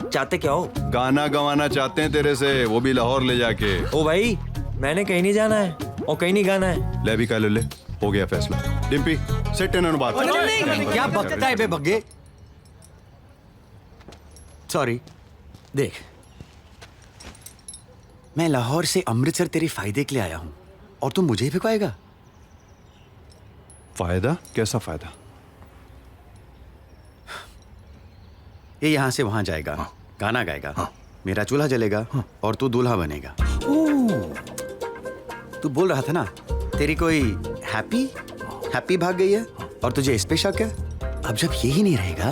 चाहते क्या हो? गाना गवाना चाहते हैं तेरे से, वो भी लाहौर ले जाके। ओ भाई मैंने कहीं नहीं जाना है और कहीं नहीं गाना है। ले भी कह ले, हो गया फैसला। डिम्पी सेट इन बात। क्या बकता है बे बग्गे? सॉरी, देख मैं लाहौर से अमृतसर तेरे फायदे के लिए आया हूं और तू मुझे ही भिगवाएगा? फायदा? कैसा फायदा? ये यहां से वहां जाएगा, गाना गाएगा, मेरा चूल्हा जलेगा और तू दूल्हा बनेगा। तू बोल रहा था ना तेरी कोई हैप्पी भाग गई है और तुझे इस पे शक है। अब जब ये ही नहीं रहेगा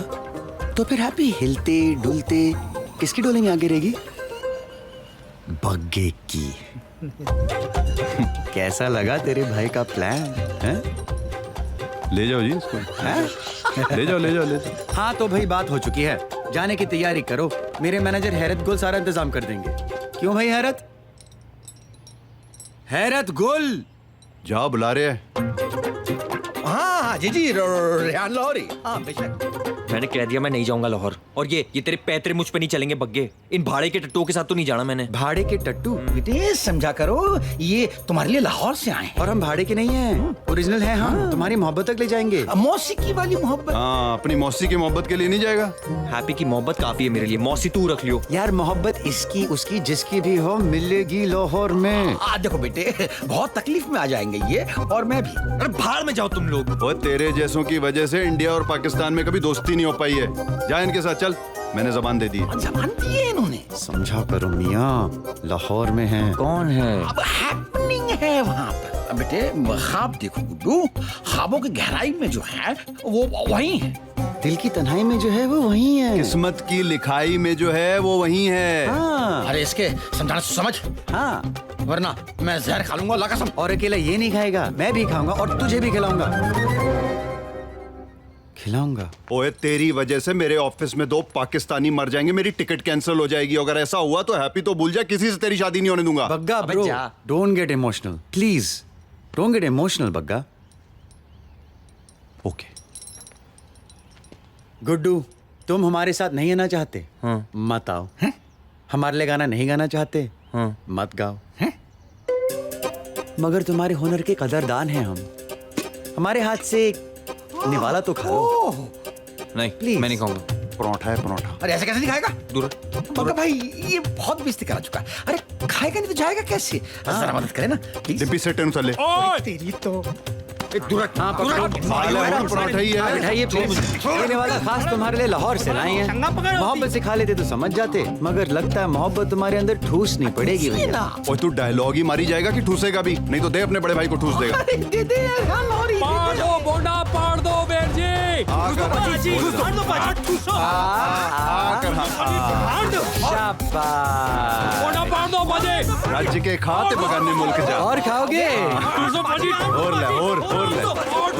तो फिर हैप्पी हिलते डुलते किसकी डोले में आगे रहेगी? बग्गे की। कैसा लगा तेरे भाई का प्लान है? ले जाओ जी इसको। ले जाओ ले जाओ ले जाओ। हाँ तो भाई बात हो चुकी है, जाने की तैयारी करो। मेरे मैनेजर हैरत गुल सारा इंतजाम कर देंगे। क्यों भाई हैरत? हैरत गुल जाओ, बुला रहे हैं। हाँ जी रेहान लाहौरी। हाँ बेशक। मैंने कह दिया मैं नहीं जाऊंगा लाहौर। और ये तेरे पैतरे मुझ पे नहीं चलेंगे बग्गे। इन भाड़े के टट्टुओं के साथ तो नहीं जाना मैंने। भाड़े के टट्टू? बेटे समझा करो, ये तुम्हारे लिए लाहौर से आए हैं। और हम भाड़े के नहीं हैं, ओरिजिनल हैं हम। तुम्हारी मोहब्बत तक ले जाएंगे। मौसीकी वाली मोहब्बत? हाँ, अपनी मौसी की मोहब्बत के लिए नहीं जाएगा। हैप्पी की मोहब्बत काफी है मेरे लिए, मौसी तू रख लियो। यार मोहब्बत इसकी उसकी जिसकी भी हो मिलेगी लाहौर में। देखो बेटे बहुत तकलीफ में आ जाएंगे ये और मैं भी। अरे बाहर में जाओ तुम लोग। और तेरे जैसों की वजह से इंडिया और पाकिस्तान में कभी दोस्ती नहीं हो पाई है। जा इनके साथ चल, मैंने जबान दे दी। जबान दी है इन्होंने? समझा करो मियाँ, लाहौर में है। कौन है? अब हैपनिंग है वहाँ पर। बेटे ख्वाब देखो गुड्डू, ख्वाबों की गहराई में जो है वो वही है। दिल की तन्हाई में जो है वो वही है। किस्मत की लिखाई में जो है वो वही है। हाँ। अरे इसके समझाना समझ। हाँ वरना मैं जहर खा लूंगा अल्लाह कसम। और अकेला ये नहीं खाएगा, मैं भी खाऊंगा और तुझे भी खिलाऊंगा। खिलाऊंगा। ओए तेरी वजह से मेरे ऑफिस में 2 पाकिस्तानी मर जाएंगे, मेरी टिकट कैंसिल हो जाएगी। अगर ऐसा हुआ तो हैप्पी तो भूल जा, किसी से तेरी शादी नहीं होने दूंगा। Bagga bro, don't get emotional please, don't get emotional Bagga. Okay Guddu, तुम हमारे साथ नहीं आना चाहते? हाँ। मत आओ। हमारे लिए गाना नहीं गाना चाहते? हाँ। मत गाओ। मगर तुम्हारे हुनर के कदरदान हैं हम। हमारे हाथ से निवाला तो खा लो। नहीं प्लीज, मैं नहीं खाऊंगा। परोठा है परोठा। अरे ऐसे कैसे नहीं खाएगा? दूर बग्गा भाई ये बहुत बेइज्जती करा चुका है। अरे खाएगा नहीं तो जाएगा कैसे? जरा मदद करे ना प्लीज। डिब्बी से टेन चले। तेरी तो परोठा ही है। ये निवाला खास तुम्हारे लिए लाहौर से लाए हैं। मोहब्बत से खा लेते तो समझ जाते, मगर लगता है मोहब्बत तुम्हारे अंदर ठूस नहीं पड़ेगी भैया। और तू डायलॉग ही मारी जाएगा कि ठूसेगा भी? नहीं तो दे अपने बड़े भाई को ठूस देगा। पाड़ दो बोंडा, पाड़ दो बेर जी। बोंडा पाड़ दो बाजे। राज्य के खाते बगाने मुल्क जा। और खाओगे? और ले और ले।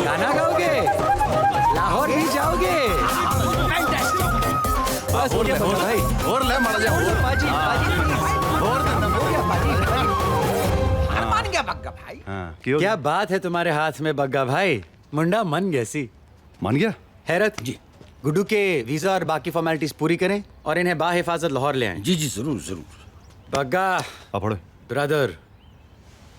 गाना गाओगे? लाहौर ही जाओगे? और ले मर जा। मान गया बग्गा भाई। क्या बात है तुम्हारे हाथ में बग्गा भाई, मुंडा मन गैसी। मान गया? हैरत जी, गुड्डू के वीजा और बाकी फॉर्मेलिटीज पूरी करें और इन्हें बाहिफाजत लाहौर ले आएं। जी जी जरूर जरूर। Bagga brother,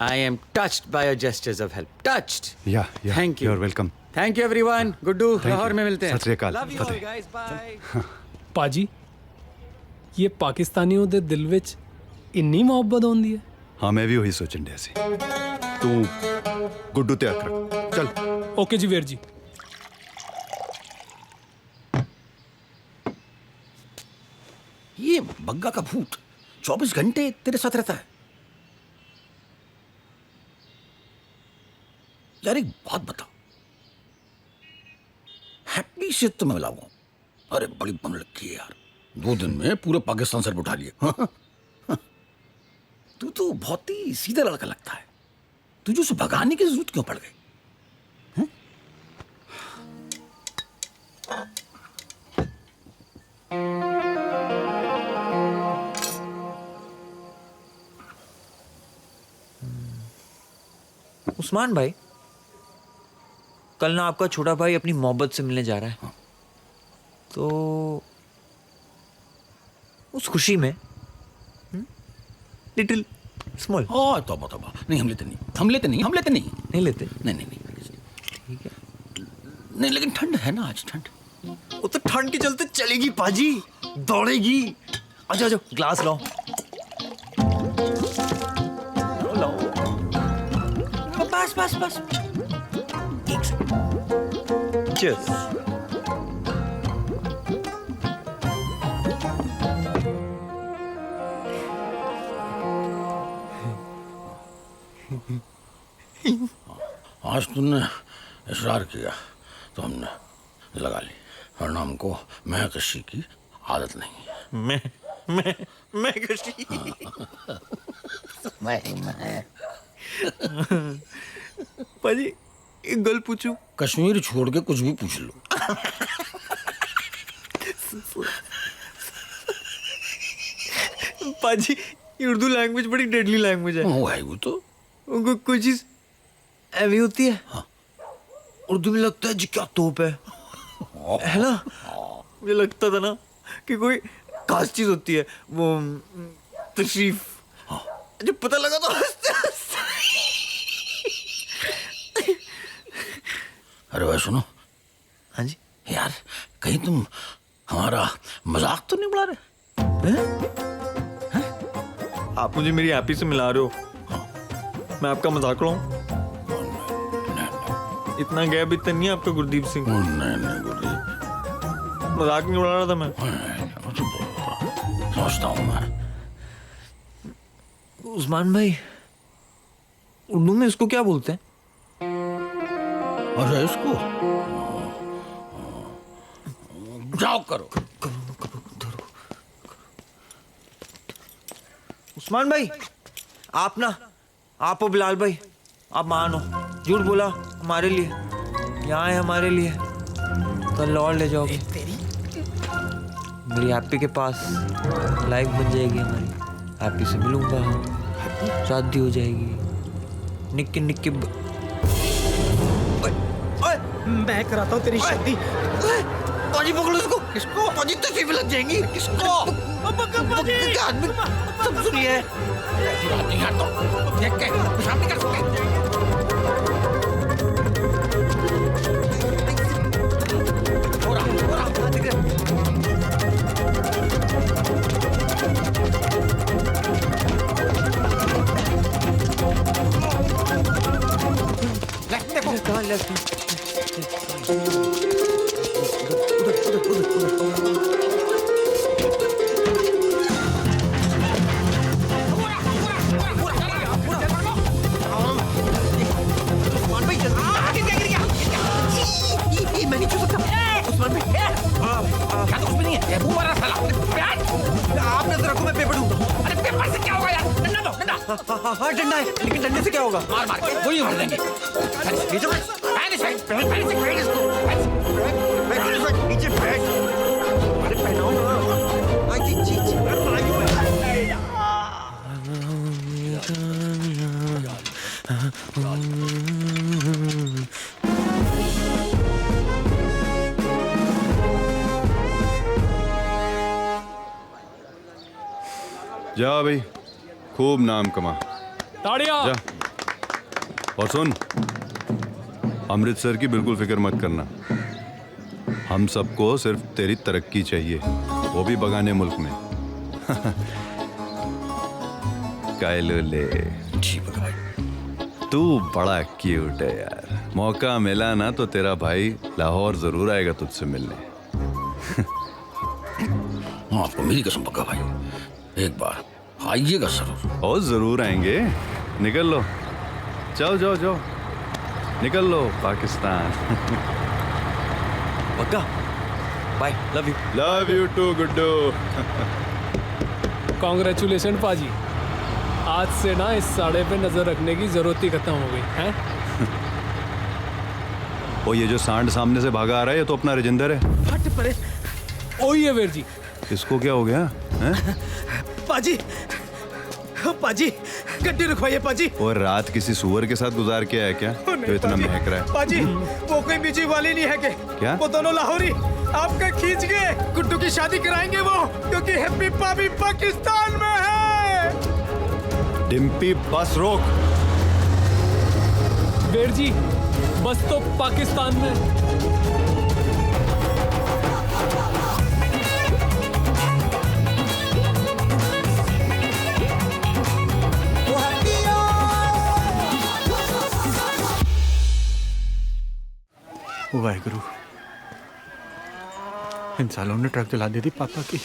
I am touched by your gestures of help. Touched. Yeah. Thank you. You're welcome. Thank you everyone. Guddu, Lahore में मिलते हैं। सत श्री अकाल। Love you all guys. Bye. पाजी, ये पाकिस्तानियों दे दिल विच इन्नी मोहब्बत होंदी है। हाँ मैं भी वही सोचन डया सी। तू गुड्डू ते अकर चल। ओके जी वीर जी। ये बग्गा का भूत 24 घंटे तेरे साथ रहता है। यार एक बात बता, हैप्पी से तो मैं मिलाऊंगा। अरे बड़ी बन रखी है यार, 2 दिन में पूरे पाकिस्तान सर पे उठा लिया। तू तो बहुत ही सीधा लड़का लगता है। तुझे उसे भगाने की जरूरत क्यों पड़ गई? उस्मान भाई, कल ना आपका छोटा भाई अपनी मोहब्बत से मिलने जा रहा है। तो उस खुशी में लिटिल स्मॉल। तौबा नहीं, हम लेते नहीं लेते। ठीक है। नहीं लेकिन ठंड है ना आज, ठंड। वो तो ठंड के चलते चलेगी पाजी, दौड़ेगी। आ जाओ ग्लास लाओ। बस एक सेकंड। चीयर्स। आज तुमने इशरार किया तो हमने लगा ली, वरना हमको महकशी की आदत नहीं है। महकशी। पाजी एक गल पूछूं? कश्मीर छोड़ के कुछ भी पूछ लो। पाजी ये उर्दू लैंग्वेज बड़ी डेडली लैंग्वेज है। वो है वो तो। उनको कोई चीज ऐवी होती है। हाँ। उर्दू में लगता है जी क्या तोप है ना? मुझे लगता था ना कि कोई खास चीज होती है, वो तशरीफ। जब पता लगा तो अरे भाई सुनो। हाँ जी यार, कहीं तुम हमारा मजाक तो नहीं उड़ा रहे? आप मुझे मेरी हैप्पी से मिला रहे हो? मैं आपका मजाक उड़ाऊं? इतना गैप इतना नहीं है आपका गुरदीप सिंह। नहीं गुरदीप, मजाक नहीं उड़ा रहा था मैं। समझता हूँ मैं। उस्मान भाई, उर्दू में इसको क्या बोलते हैं? अच्छा इसको जाओ करो। उस्मान भाई, आप हो बिलाल भाई, आप मानो, झूठ बोला हमारे लिए, यहाँ है हमारे लिए। कल और ले जाओगे मेरी हैप्पी के पास, लाइफ बन जाएगी हमारी, हैप्पी से मिलूंगा, शादी हो जाएगी, निक्की निक्की मैं कराता हूँ तेरी शादी। पाजी पकड़ो इसको। किसको? पाजी तस्वीर में लग जाएंगी। किसको? आदमी सब सुनिए। ऐसी बात नहीं करता। देख के पेशाब नहीं कर सकते। हाँ डंडा है, लेकिन डंडे से क्या होगा? मार मार के वही मार देंगे। नीचे बैठ। अरे पहनाओ ना। आई चीज जा भाई, खूब नाम कमा। ताड़िया। जा। और सुन, अमृतसर की बिल्कुल फिक्र मत करना। हम सबको सिर्फ तेरी तरक्की चाहिए, वो भी बगाने मुल्क में। कायलोले, तू बड़ा क्यूट है यार। मौका मिला ना तो तेरा भाई लाहौर जरूर आएगा तुझसे मिलने। आपको मेरी कसम पक्का भाई, एक बार आइएगा जरूर। और जरूर आएंगे। निकल लो, जाओ जाओ जाओ, निकल लो पाकिस्तान। पक्का, bye, love you too Guddu. Congratulation पाजी, आज से ना इस साड़े पे नजर रखने की जरूरत ही खत्म हो गई है। ओ ये जो सांड सामने से भागा आ रहा है, ये तो अपना राजेंद्र है। हट परे। ओ ये वीर जी, इसको क्या हो गया है? पाजी, पाजी गड्डी रुकवाइए पाजी। और रात किसी सुअर के साथ गुजार के आया क्या तो इतना महक रहा है? पाजी वो कोई बीजी वाली नहीं है के? क्या? वो दोनों लाहौरी आपका खींच गए, गुड्डू की शादी कराएंगे वो, क्योंकि हैप्पी पापी पाकिस्तान में है। डिम्पी बस रोक। वीर जी बस तो पाकिस्तान में। वाहेगुरु, इन सालों ने ट्रक जला दी थी पापा की,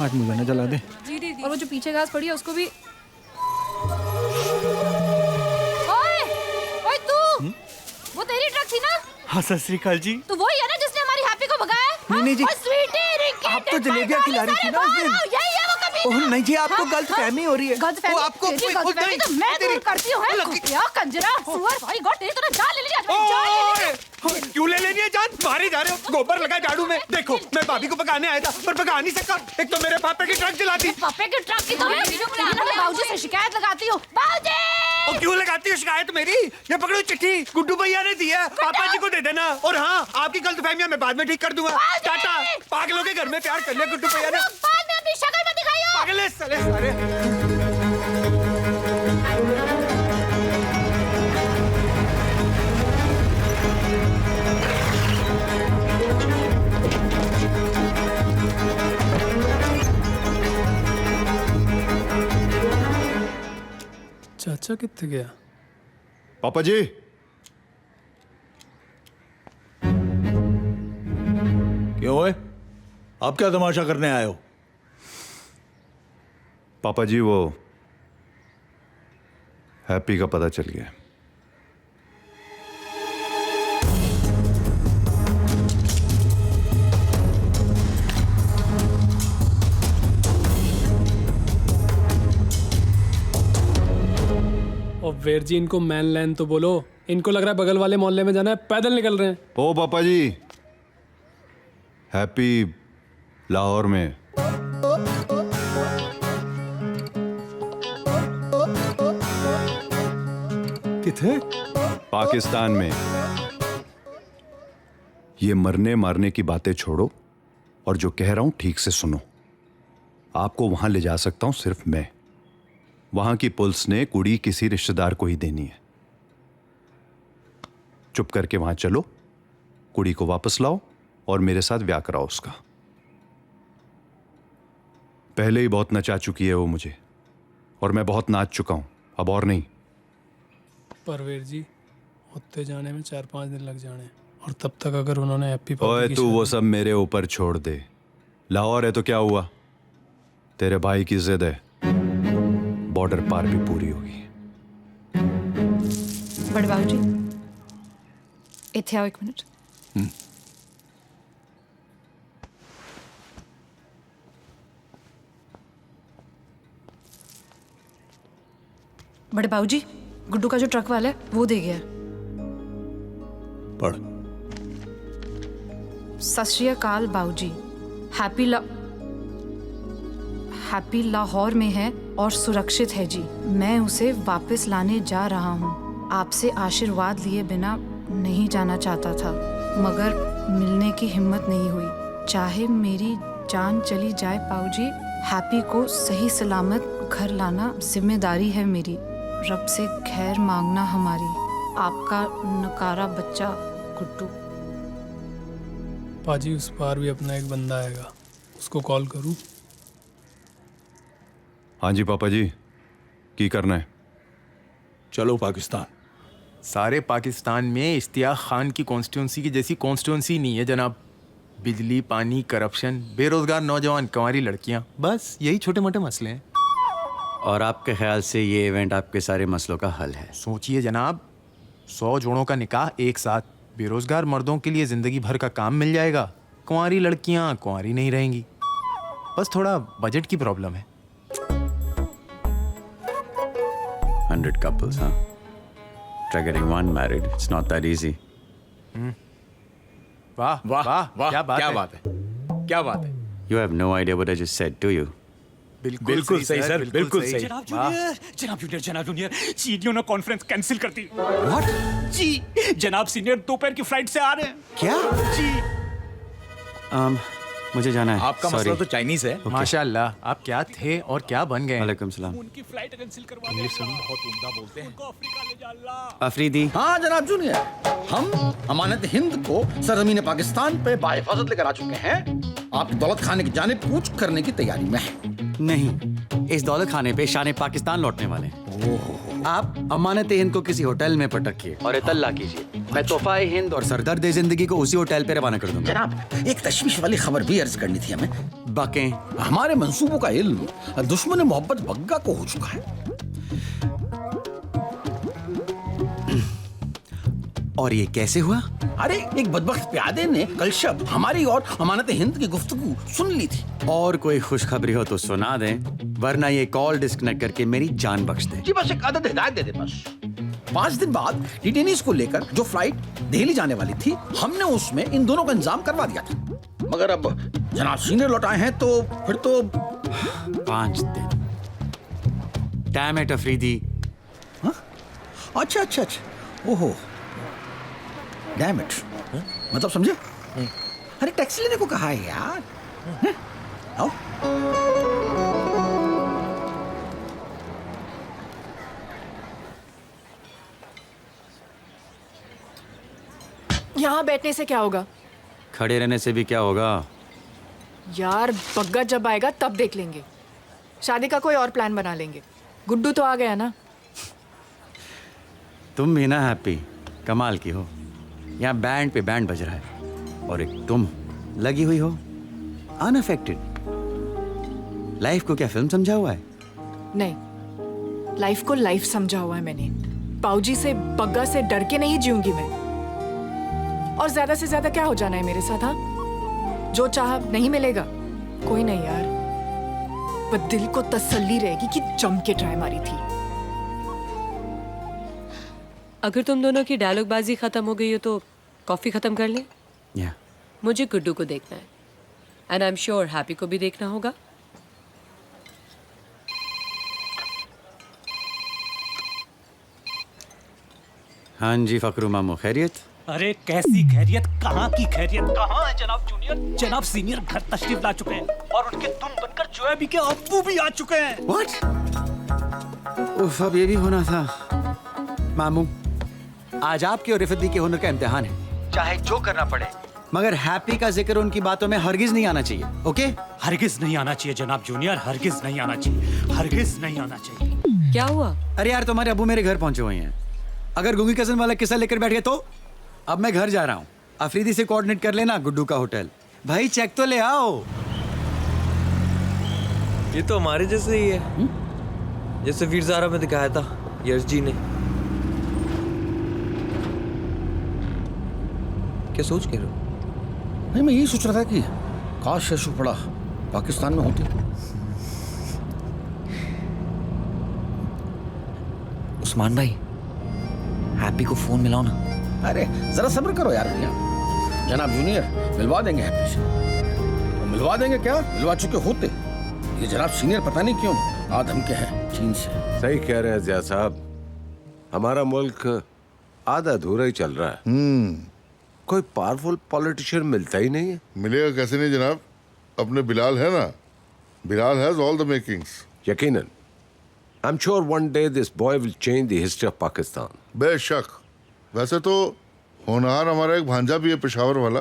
आज मुझे न जला दे। जी दीदी। और वो जो पीछे घास पड़ी है उसको भी। ओए, ओए तू, वो तेरी ट्रक थी ना? हाँ सत श्री अकाल जी। तो वही है ना जिसने हमारी हैप्पी को भगाया? नहीं जी, आप तो जलेबियाँ खिला रही थी ना उस दिन। ओह नहीं जी, आपको गलत फहमी हो रही है। गलतफहमी? आपको तेरी गलतफहमी तो मैं दूर करती हूँ। क्या कंजरा सुअर, भाई गॉड, तेरी तो जान ले ली आज मैंने, जान ले ली। क्यों ले लेनी है जान? मारे जा रहे हो, गोबर लगा झाड़ू में। देखो मैं भाभी को पकाने आया था पर पका नहीं सका। एक तो मेरे पापे की ट्रक जलाती। पापे की ट्रक की तो मैं बाबूजी से शिकायत लगाती हूँ। बाबूजी! और क्यों लगाती हो शिकायत मेरी? ये पकड़ो चिट्ठी, गुड्डू भैया ने दी है, पापा जी को दे देना। और हाँ, आपकी गलतफहमियां मैं बाद में ठीक कर दूंगा। टाटा। पागलों के घर में प्यार कर लिया गुड्डू भैया ने। बाद में अपनी शक्ल मत दिखाइयो। पागल है साले सारे। चाचा कितने गया? पापा जी, क्यों है? आप क्या तमाशा करने आए हो? पापा जी वो हैप्पी का पता चल गया। और वीर जी इनको मैन लैन तो बोलो, इनको लग रहा है बगल वाले मोहल्ले में जाना है, पैदल निकल रहे हैं। ओ पापा जी, हैप्पी लाहौर में। किथे? पाकिस्तान में। ये मरने मारने की बातें छोड़ो और जो कह रहा हूं ठीक से सुनो। आपको वहां ले जा सकता हूं सिर्फ मैं। वहां की पुलिस ने कुड़ी किसी रिश्तेदार को ही देनी है। चुप करके वहां चलो, कुड़ी को वापस लाओ और मेरे साथ ब्याह कराओ उसका। पहले ही बहुत नचा चुकी है वो मुझे, और मैं बहुत नाच चुका हूं, अब और नहीं। परवेर जी, होते जाने में 4-5 दिन लग जाने, और तब तक अगर उन्होंने हैप्पी ओए तू वो सब मेरे ऊपर छोड़ दे। लाहौर है तो क्या हुआ, तेरे भाई की जिद है, बॉर्डर पार भी पूरी होगी। बड़े बाबू जी, इथे आओ 1 मिनट। बड़े बाबू जी, गुड्डू का जो ट्रक वाला है वो दे गया है। पढ़। सत श्री अकाल बाबू जी, हैप्पी लाहौर में है और सुरक्षित है जी। मैं उसे वापस लाने जा रहा हूँ। आपसे आशीर्वाद लिए बिना नहीं जाना चाहता था, मगर मिलने की हिम्मत नहीं हुई। चाहे मेरी जान चली जाए बाबू जी, हैप्पी को सही सलामत घर लाना जिम्मेदारी है मेरी। रब से खैर मांगना हमारी। आपका नकारा बच्चा गुड्डू। पाजी, उस पार भी अपना एक बंदा आएगा, उसको कॉल करूं? हाँ जी पापा जी, की करना है? चलो पाकिस्तान। सारे पाकिस्तान में इश्तियाक खान की कॉन्स्टिट्यूंसी की जैसी कॉन्स्टिट्यूंसी नहीं है जनाब। बिजली, पानी, करप्शन, बेरोजगार नौजवान, कंवारी लड़कियां, बस यही छोटे मोटे मसले हैं। और आपके ख्याल से ये इवेंट आपके सारे मसलों का हल है? सोचिए जनाब, 100 जोड़ों का निकाह एक साथ, बेरोजगार मर्दों के लिए जिंदगी भर का काम मिल जाएगा, कुंवारी लड़कियां कुंवारी नहीं रहेंगी। बस थोड़ा बजट की प्रॉब्लम है। 100 couples, huh? Try getting one married. It's not that easy. वाह वाह वाह, क्या बात है, क्या बात है। You have no idea what I just said, do you? बिल्कुल सही सर, बिल्कुल सही। जनाब जूनियर, सीनियर ने कॉन्फ्रेंस कैंसिल कर दी। What? जी, जनाब सीनियर दोपहर की फ्लाइट से आ रहे हैं। क्या? जी। मुझे जाना है। आपका मसला तो चाइनीज है। माशाल्लाह, आप क्या थे और क्या बन गए। वालेकुम सलाम। उनकी फ्लाइट कैंसिल करवा दो। बहुत उम्दा बोलते हैं। उनको अफ्रीका ले जा अल्लाह। अफरीदी। हाँ जनाब जूनियर, हम अमानत हिंद को सरजमीन पाकिस्तान पे बाहिफाजत लेकर आ चुके हैं। आपकी दौलत खाने की जानिब कूच करने की तैयारी में है। नहीं, इस दौलत खाने पे शान पाकिस्तान लौटने वाले हैं। आप अमानत हिंद को किसी होटल में पटकिए और इतला कीजिए। मैं तोहफा हिंद और सरदर्द जिंदगी को उसी होटल पे रवाना कर दूंगा। जनाब, एक तशवीश वाली खबर भी अर्ज करनी थी हमें। बाकें हमारे मंसूबों का इल्म दुश्मन मोहब्बत बग्गा को हो चुका है। और ये कैसे हुआ? अरे, एक बदबख्त प्यादे ने कल शब हमारी और अमानत हिंद की गुफ्तगू सुन ली थी। और कोई खुशखबरी हो तो सुना दें, वरना ये कॉल डिस्कनेक्ट करके मेरी जान बख्श दे। जी बस एक आदत हिदायत दे दे बस। 5 दिन बाद डिटेनीज को लेकर जो फ्लाइट दिल्ली जाने वाली थी, हमने उसमें इन दोनों का इंतजाम करवा दिया था। मगर अब जनाब सीनियर लौटाए हैं तो फिर तो 5 दिन। Damn it Afridi. अच्छा अच्छा अच्छा, ओहो डैम इट, मतलब समझे? अरे टैक्सी लेने को कहा है यार। आओ। यहाँ बैठने से क्या होगा? खड़े रहने से भी क्या होगा? यार बग्गा जब आएगा तब देख लेंगे। शादी का कोई और प्लान बना लेंगे। गुड्डू तो आ गया ना। तुम भी ना हैप्पी, कमाल की हो। यहाँ बैंड पे बैंड बज रहा है और एक तुम लगी हुई हो अनअफेक्टेड। लाइफ को क्या फिल्म समझा हुआ है? नहीं, लाइफ को लाइफ समझा हुआ है मैंने। पाऊजी से बग्गा से डर के नहीं जीऊंगी मैं। और ज्यादा से ज्यादा क्या हो जाना है मेरे साथ? हाँ, जो चाहा नहीं मिलेगा। कोई नहीं यार, पर दिल को तसल्ली रहेगी कि जम के ट्राई मारी थी। अगर तुम दोनों की डायलॉग बाजी खत्म हो गई हो तो कॉफी खत्म कर लें। या मुझे गुड्डू को देखना है। And I am sure happy को भी देखना होगा। हाँ जी फकरू मामू, खैरियत? अरे कैसी खैरियत, कहाँ की खैरियत, कहाँ है जनाब जूनियर? जनाब सीनियर घर तशरीफ ला चुके हैं और उनके तुम बनकर जोएबी के अब्बू भी आ चुके हैं। What? उफ, अब ये भी होना था। मामू, आज आपके और रिफत दी के हुनर का इम्तिहान है, चाहे जो करना पड़े, मगर हैप्पी का जिक्र उनकी बातों में हरगिज नहीं आना चाहिए, ओके? हरगिज नहीं आना चाहिए जनाब जूनियर, हरगिज नहीं आना चाहिए, हरगिज नहीं आना चाहिए। क्या हुआ? अरे यार, तुम्हारे अब्बू मेरे घर पहुंचे हुए हैं। अगर गूंगी कजन वाला किस्सा लेकर बैठ गए तो अब मैं घर जा रहा हूँ। अफरीदी से कोऑर्डिनेट कर लेना गुड्डू का होटल। भाई चेक तो ले आओ। ये तो हमारे जैसे ही है, जैसे वीर ज़ारा में दिखाया था यश जी ने। क्या सोच कह रहे हो? नहीं, मैं यही सोच रहा था कि काश यशु पड़ा पाकिस्तान में होते। उस्मान भाई, हैप्पी को फोन मिलाओ ना। अरे जरा सब्र करो यार भैया, जनाब जूनियर मिलवा देंगे हैप्पी से। वो मिलवा देंगे क्या, मिलवा चुके होते। ये जनाब सीनियर पता नहीं क्यों आधम के हैं चीन से। सही कह रहे हैं जिया साहब, हमारा मुल्क आधा अधूरा ही चल रहा है। कोई पावरफुल पॉलिटिशियन मिलता ही नहीं है। मिलेगा कैसे नहीं जनाब, अपने बिलाल है ना, Bilal has all the makings. यकीनन, I am sure one day this boy will change the history of Pakistan. बेशक। वैसे तो होनहार हमारा एक भांजा भी है पेशावर वाला,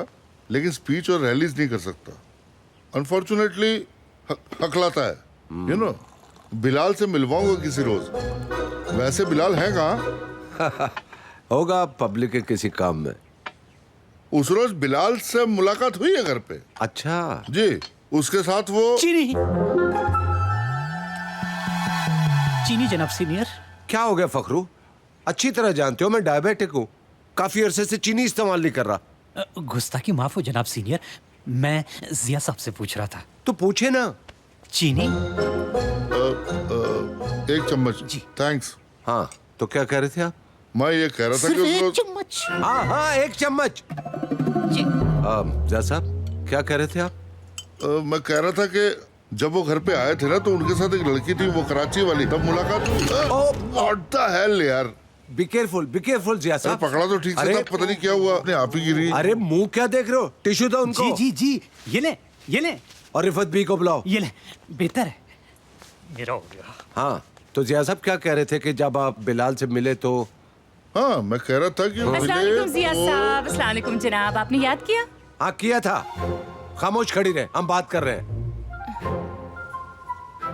लेकिन स्पीच और रैलीज नहीं कर सकता। अनफॉर्चुनेटली हकलाता है, यू नो। बिलाल से मिलवाऊंगा किसी रोज। वैसे बिलाल है कहाँ? होगा पब्लिक के किसी काम में। उस रोज बिलाल से मुलाकात हुई है घर पे। अच्छा जी, उसके साथ वो चीनी जनाब सीनियर। क्या हो गया फखरू? अच्छी तरह जानते हो मैं डायबिटिक हूँ, काफी अरसे से चीनी इस्तेमाल नहीं कर रहा। गुस्ताखी माफ हो जनाब सीनियर, मैं जिया साहब से पूछ रहा था। तो पूछे ना। चीनी एक चम्मच जी। थैंक्स। हाँ, तो क्या कह रहे थे आप? मैं ये कह रहा था कि एक चम्मच। हाँ हाँ, एक चम्मच जी। जिया साहब क्या कह रहे थे आप? मैं कह रहा था कि जब वो घर पे आए थे ना, तो उनके साथ एक लड़की थी, वो कराची वाली, तब मुलाकात हुई। व्हाट द हेल यार। बी केयरफुल जिया साहब। पकड़ा तो ठीक से, तब पता नहीं क्या हुआ, अपने आप ही गिरी। अरे मुंह क्या देख रहे हो? टिश्यू दो उनको। जी जी जी, ये ले। और रिफत बी को बुलाओ। ये ले, बेहतर है, मेरा हो गया। हाँ, तो जिया साहब क्या कह रहे थे कि जब आप बिलाल से मिले तो? हाँ, मैं कह रहा था कि अस्सलाम वालेकुम जिया साहब। अस्सलाम वालेकुम जनाब, आपने याद किया? हाँ किया था। खामोश खड़ी रहे, हम बात कर रहे हैं।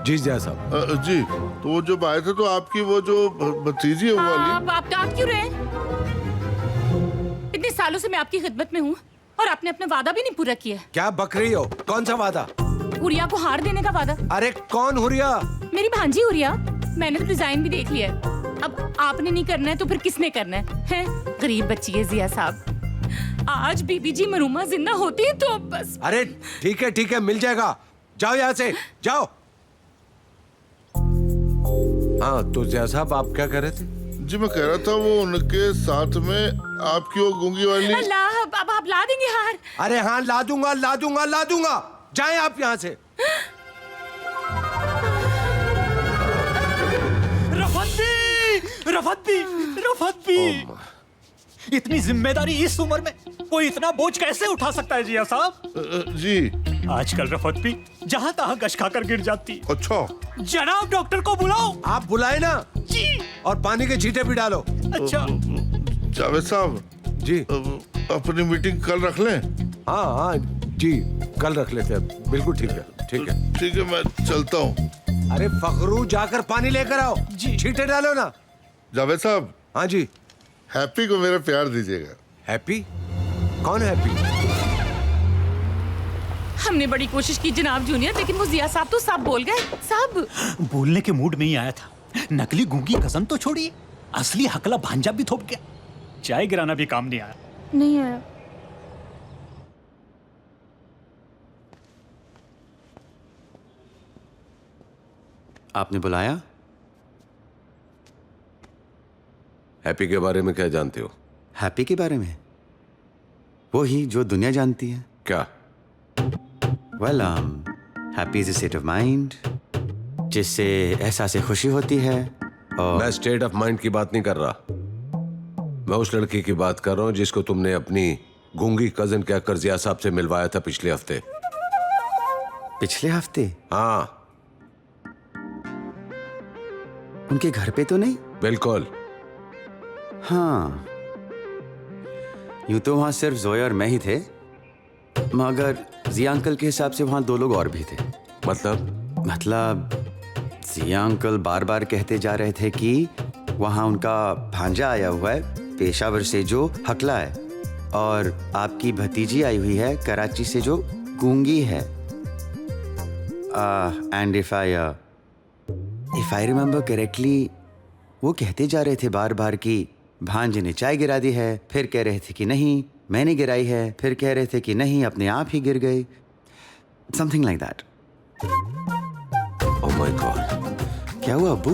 जी जिया साहब। जी, तो वो जब आए थे तो आपकी वो जो भतीजी है वो वाली। आप डांट क्यों रहे हैं? इतने सालों से मैं आपकी खिदमत में हूँ और आपने अपना वादा भी नहीं पूरा किया। क्या बक रही हो? कौन सा वादा? हुरिया को हार देने का वादा। अरे कौन हुरिया? मेरी भांजी हुरिया। मैंने तो डिजाइन भी देख लिया है। अब आपने नहीं करना है तो फिर किसने करना है? गरीब बच्ची है जिया साहब। आज बीबी जी मरूमा जिंदा होती तो बस। अरे ठीक है, मिल जाएगा। जाओ यहाँ से, जाओ। हाँ, तो जिया साहब आप क्या कह रहे थे? जी, मैं कह रहा था वो उनके साथ में आपकी वो गूंगी वाली। अल्लाह, अब आप ला देंगे हार? अरे हाँ, ला दूंगा। जाएं आप यहाँ से। रफत भी। इतनी जिम्मेदारी इस उम्र में कोई इतना बोझ कैसे उठा सकता है जिया साहब? जी, आजकल रफत भी जहाँ तहाँ गश खाकर गिर जाती। अच्छा। जनाब डॉक्टर को बुलाओ। आप बुलाए ना जी। और पानी के छींटे भी डालो। अच्छा। जावेद साहब जी, अपनी मीटिंग कल रख लें? हाँ जी, कल रख लेते हैं। बिल्कुल ठीक है, मैं चलता हूँ। अरे फखरू, जाकर पानी लेकर आओ जी। छींटे डालो ना। जावेद साहब। हाँ जी। हैप्पी को मेरा प्यार दीजिएगा। हैप्पी? कौन हैप्पी? हमने बड़ी कोशिश की जनाब जूनियर, लेकिन वो जिया साहब तो सब बोल गए। सब बोलने के मूड में ही आया था। नकली गूंगी कसम तो छोड़िए, असली हकला भांजा भी थोप गया। चाय गिराना भी काम नहीं आया। नहीं आया। आपने बुलाया? हैप्पी के बारे में क्या जानते हो? हैप्पी के बारे में? वो ही जो दुनिया जानती है। क्या? Well happy is a state of mind जिससे एहसास खुशी होती है। और मैं स्टेट ऑफ माइंड की बात नहीं कर रहा, मैं उस लड़की की बात कर रहा हूँ जिसको तुमने अपनी गूंगी कजन के कर्जिया साहब से मिलवाया था पिछले हफ्ते। पिछले हफ्ते? हाँ। उनके घर पे तो नहीं? बिल्कुल। हाँ, यूं तो वहां सिर्फ जोया और मैं ही थे, मगर जिया अंकल के हिसाब से वहां 2 लोग और भी थे। मतलब जिया अंकल बार बार कहते जा रहे थे कि वहां उनका भांजा आया हुआ है पेशावर से जो हकला है, और आपकी भतीजी आई हुई है कराची से जो गूंगी है। And if I remember correctly, वो कहते जा रहे थे बार बार कि भांजे ने चाय गिरा दी है, फिर कह रहे थे कि नहीं मैंने गिराई है, फिर कह रहे थे कि नहीं अपने आप ही गिर गए, something like that. Oh my God. क्या हुआ अब्बू?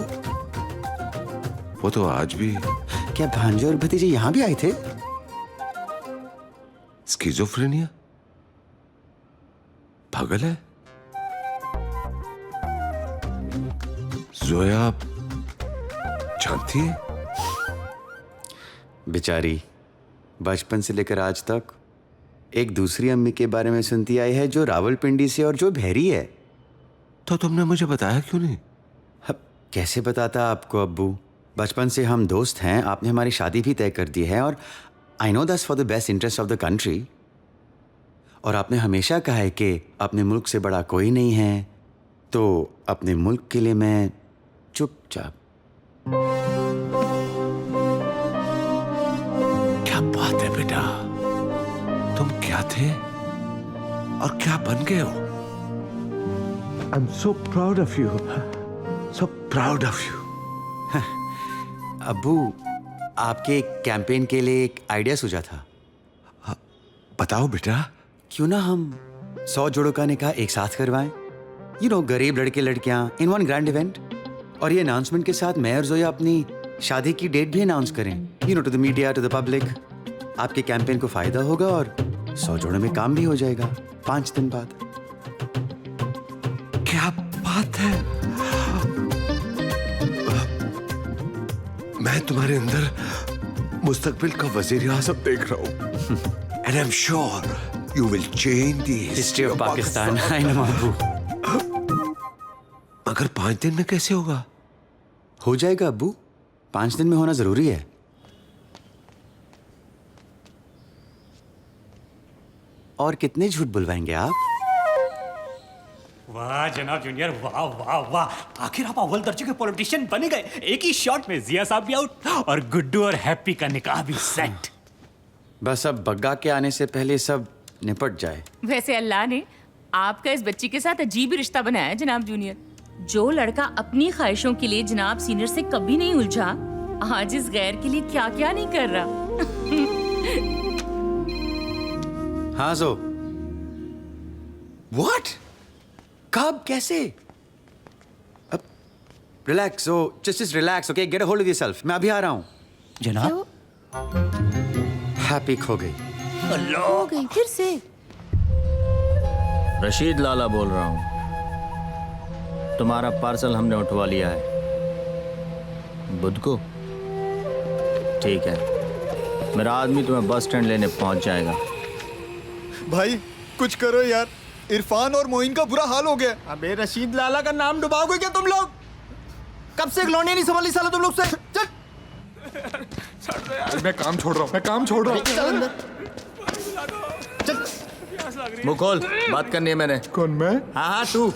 वो तो आज भी। क्या भांजे और भतीजे यहां भी आए थे? स्किज़ोफ्रेनिया? पागल है? जोया जानती है? बेचारी बचपन से लेकर आज तक एक दूसरी अम्मी के बारे में सुनती आई है जो रावलपिंडी से और जो बहरी है। तो तुमने मुझे बताया क्यों नहीं? कैसे बताता आपको अब्बू, बचपन से हम दोस्त हैं, आपने हमारी शादी भी तय कर दी है, और I know that's for the best interest of the country. और आपने हमेशा कहा है कि अपने मुल्क से बड़ा कोई नहीं है, तो अपने मुल्क के लिए मैं चुपचाप। क्या बात है बेटा, तुम क्या थे और क्या बन गए हो? I am so proud of you, so proud of you. अब्बू, आपके कैंपेन के लिए एक आइडिया सूझा था। बताओ बेटा। क्यों ना हम 100 जोड़ों का निकाह एक साथ करवाएं, यू नो, गरीब लड़के लड़कियां इन वन ग्रैंड इवेंट। और ये अनाउंसमेंट के साथ मैं और जोया अपनी शादी की डेट भी अनाउंस करें, you know, to the media, to the public. आपके कैंपेन को फायदा होगा और 100 जोड़ों में काम भी हो जाएगा 5 दिन बाद। क्या बात है, मैं तुम्हारे अंदर मुस्तकबिल का वजीर आज़म देख रहा हूं। And I am sure you will change the history of Pakistan. I know अब्बू। मगर 5 दिन में कैसे होगा? हो जाएगा अब्बू, 5 दिन में होना जरूरी है। और कितने झूठ बुलवाएंगे आप? वाह जनाब जूनियर, वाह वाह वाह, आखिर आप अव्वल दर्जे के पॉलिटिशियन बन गए। एक ही शॉट में जिया साहब भी आउट और गुड्डू और हैप्पी का निकाह भी सेट। बस अब बग्गा के आने से पहले सब निपट जाए। वैसे अल्लाह ने आपका इस बच्ची के साथ अजीब रिश्ता बनाया है जनाब जूनियर। जो लड़का अपनी ख्वाहिशों के लिए जनाब सीनियर से कभी नहीं उलझा, आज इस गैर के लिए क्या क्या नहीं कर रहा। हाँ जो व्हाट, कब, कैसे? अब relax, just relax, okay, get a hold of yourself. मैं अभी आ रहा हूँ। जनाब, हैप्पी खो गई। हो गई फिर से? रशीद लाला बोल रहा हूँ, तुम्हारा पार्सल हमने उठवा लिया है। बुध को? ठीक है, मेरा आदमी तुम्हें बस स्टैंड लेने पहुंच जाएगा। भाई कुछ करो यार, इरफान और मोइन का बुरा हाल हो गया। अबे रशीद लाला का नाम डुबाओगे क्या तुम लोग? कब से लौंडे नहीं संभाली साला तुम लोग से। चल मैं काम छोड़ रहा हूँ, मैं काम छोड़ रहा हूँ। चल अंदर। मुंह खोल, बात करनी है मैंने। कौन, मैं? हाँ हाँ तू।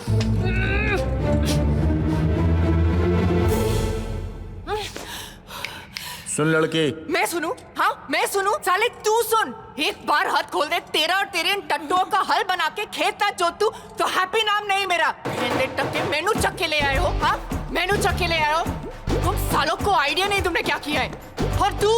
सुन लड़की। मैं सुनूं? हाँ मैं सुनूं? साले तू सुन, एक बार हाथ खोल दे तेरा और तेरे इन टट्टुओं का हल बना के खेत ना जोतू तो हैप्पी नाम नहीं मेरा। टक्के मेनू चक के ले आए हो। हाँ मेनू चक के ले आए हो तुम सालों को। आइडिया नहीं तुमने क्या किया है। और तू